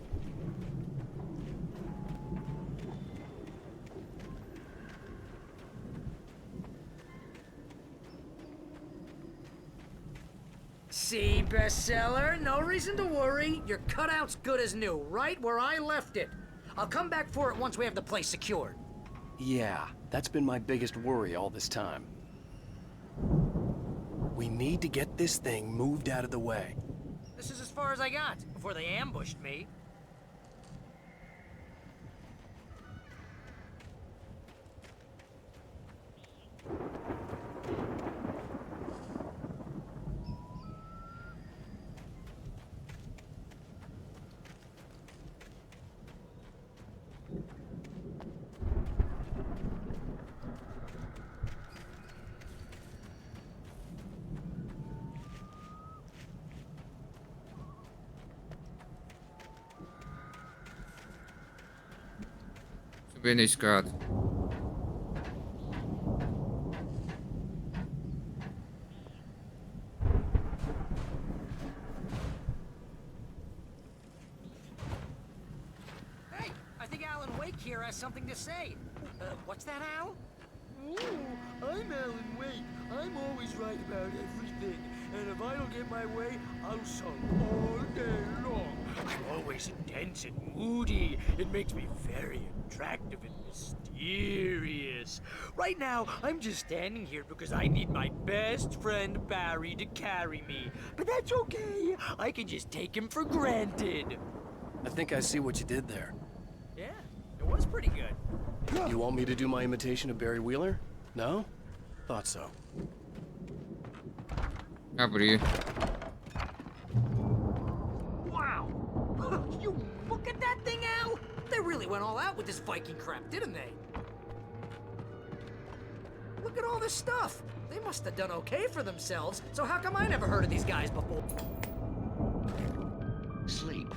See, bestseller? No reason to worry. Your cutout's good as new, right where I left it. I'll come back for it once we have the place secured. Yeah, that's been my biggest worry all this time. We need to get this thing moved out of the way. This is as far as I got, before they ambushed me. Subir na escada. Hey, I think Alan Wake here has something to say. What's that, Al? Oh, I'm Alan Wake. I'm always right about everything. And if I don't get my way, I'll sulk all day long. I'm always intense and moody. It makes me very attractive and mysterious. Right now, I'm just standing here because I need my best friend Barry to carry me. But that's okay. I can just take him for granted. I think I see what you did there. Yeah, it was pretty good. You want me to do my imitation of Barry Wheeler? No? Thought so. Abrir. Wow! You look at that thing, Al! They really went all out with this Viking crap, didn't they? Look at all this stuff! They must have done okay for themselves, so how come I never heard of these guys before? Sleep.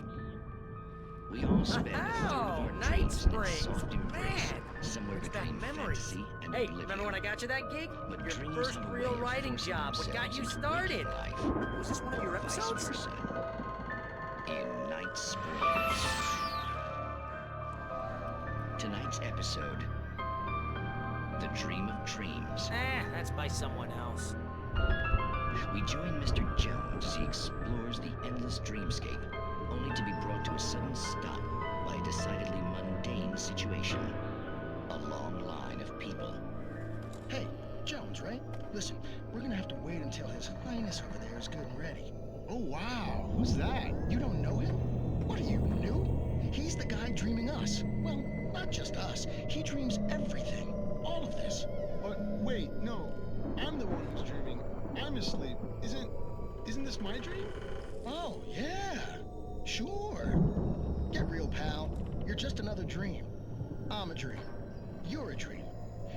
We all spend Oh, Night Springs! Man! somewhere between fantasy and Hey, oblivion. remember when I got you that gig? But Your dreams first have a real way of writing forcing job. What got themselves you into started? waking life, Was this one of your vice episodes? versa. In Night Springs. Tonight's episode, The Dream of Dreams. That's by someone else. We join Mr. Jones as he explores the endless dreamscape, only to be brought to a sudden stop by a decidedly mundane situation. A long line of people. Hey, Jones, right? Listen, we're gonna have to wait until His Highness over there is good and ready. Oh, wow. Who's that? You don't know him? What are you, new? He's the guy dreaming us. Well, not just us. He dreams everything. All of this. But wait, no. I'm the one who's dreaming. I'm asleep. Isn't this my dream? Oh, yeah. Sure. Get real, pal. You're just another dream. I'm a dream. You're a dream.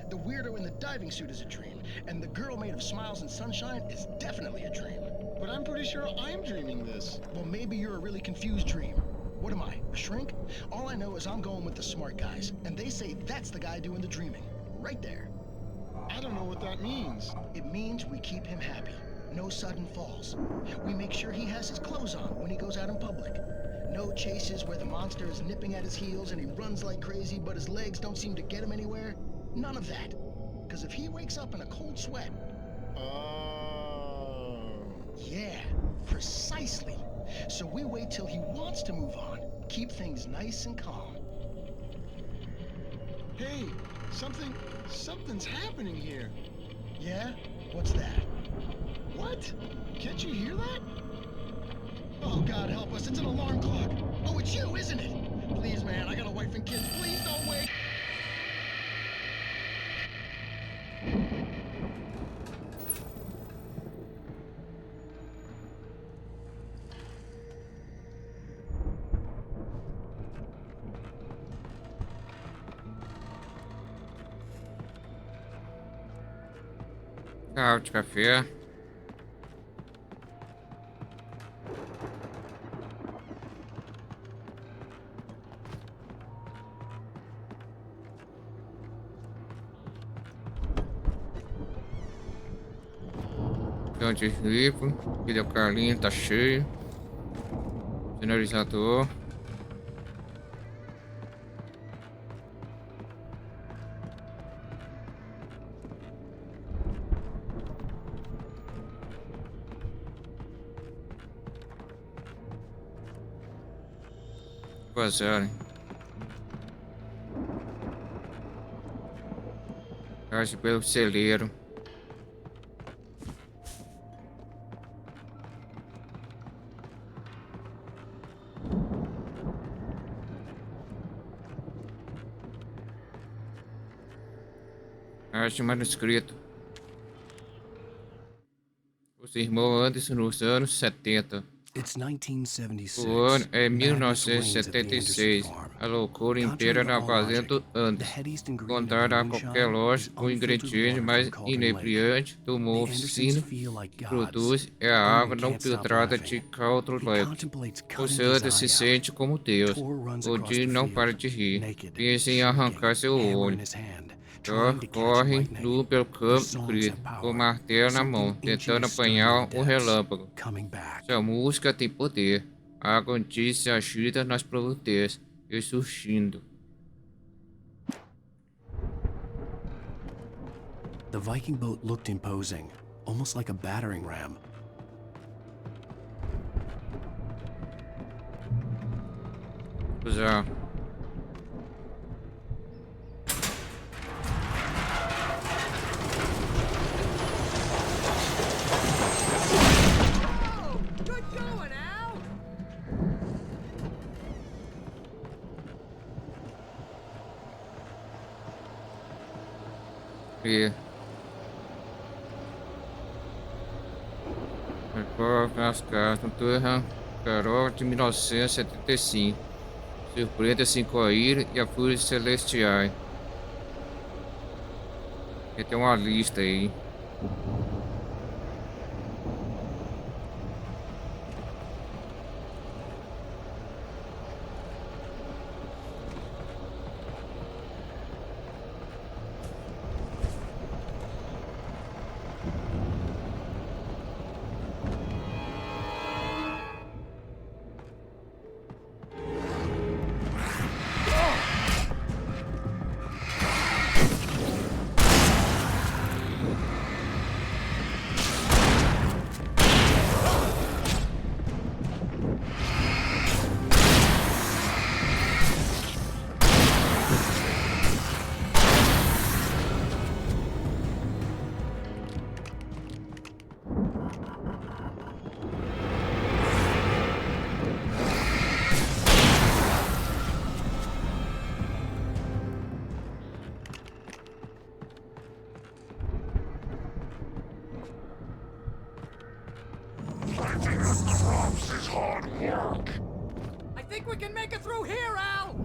The weirdo in the diving suit is a dream, and the girl made of smiles and sunshine is definitely a dream. But I'm pretty sure I'm dreaming this. Well, maybe you're a really confused dream. What am I, a shrink? All I know is I'm going with the smart guys, and they say that's the guy doing the dreaming. Right there. I don't know what that means. It means we keep him happy. No sudden falls. We make sure he has his clothes on when he goes out in public. No chases where the monster is nipping at his heels and he runs like crazy, but his legs don't seem to get him anywhere. None of that. Because if he wakes up in a cold sweat... Oh... Yeah, precisely. So we wait till he wants to move on. Keep things nice and calm. Hey, something's happening here. Yeah? What's that? What? Can't you hear that? Oh, God help us, it's an alarm clock. Oh, it's you, isn't it? Please, man, I got a wife and kids. Please don't wait. Carro de café. Antes limpo, videocardinho tá cheio, sinalizador. Vazarem. Acho pelo celeiro. Acho manuscrito. Os irmãos Anderson nos anos 70. It's 1976. O ano é Madness reigns at the 1976. Anderson farm. A loucura impera na fazenda do Andes. Contrário a qualquer lógica, o ingrediente mais inebriante do morfina que produz é a água não filtrada de Caldo Lake. O Santa se sente como Deus. O Jim não para de rir. Pensa em arrancar seu olho. Thor corre nu pelo campo, grita, com o martelo na mão, tentando apanhar um relâmpago. Sua música tem poder. A água se agita nas profundezas, e surgindo. The Viking boat looked imposing, almost like a battering ram. Pois é. E as cartas Turra Carol de 1975. Surpreenda-se com a ira e a fúria celestiais. Aqui tem uma lista aí. I think we can make it through here, Al!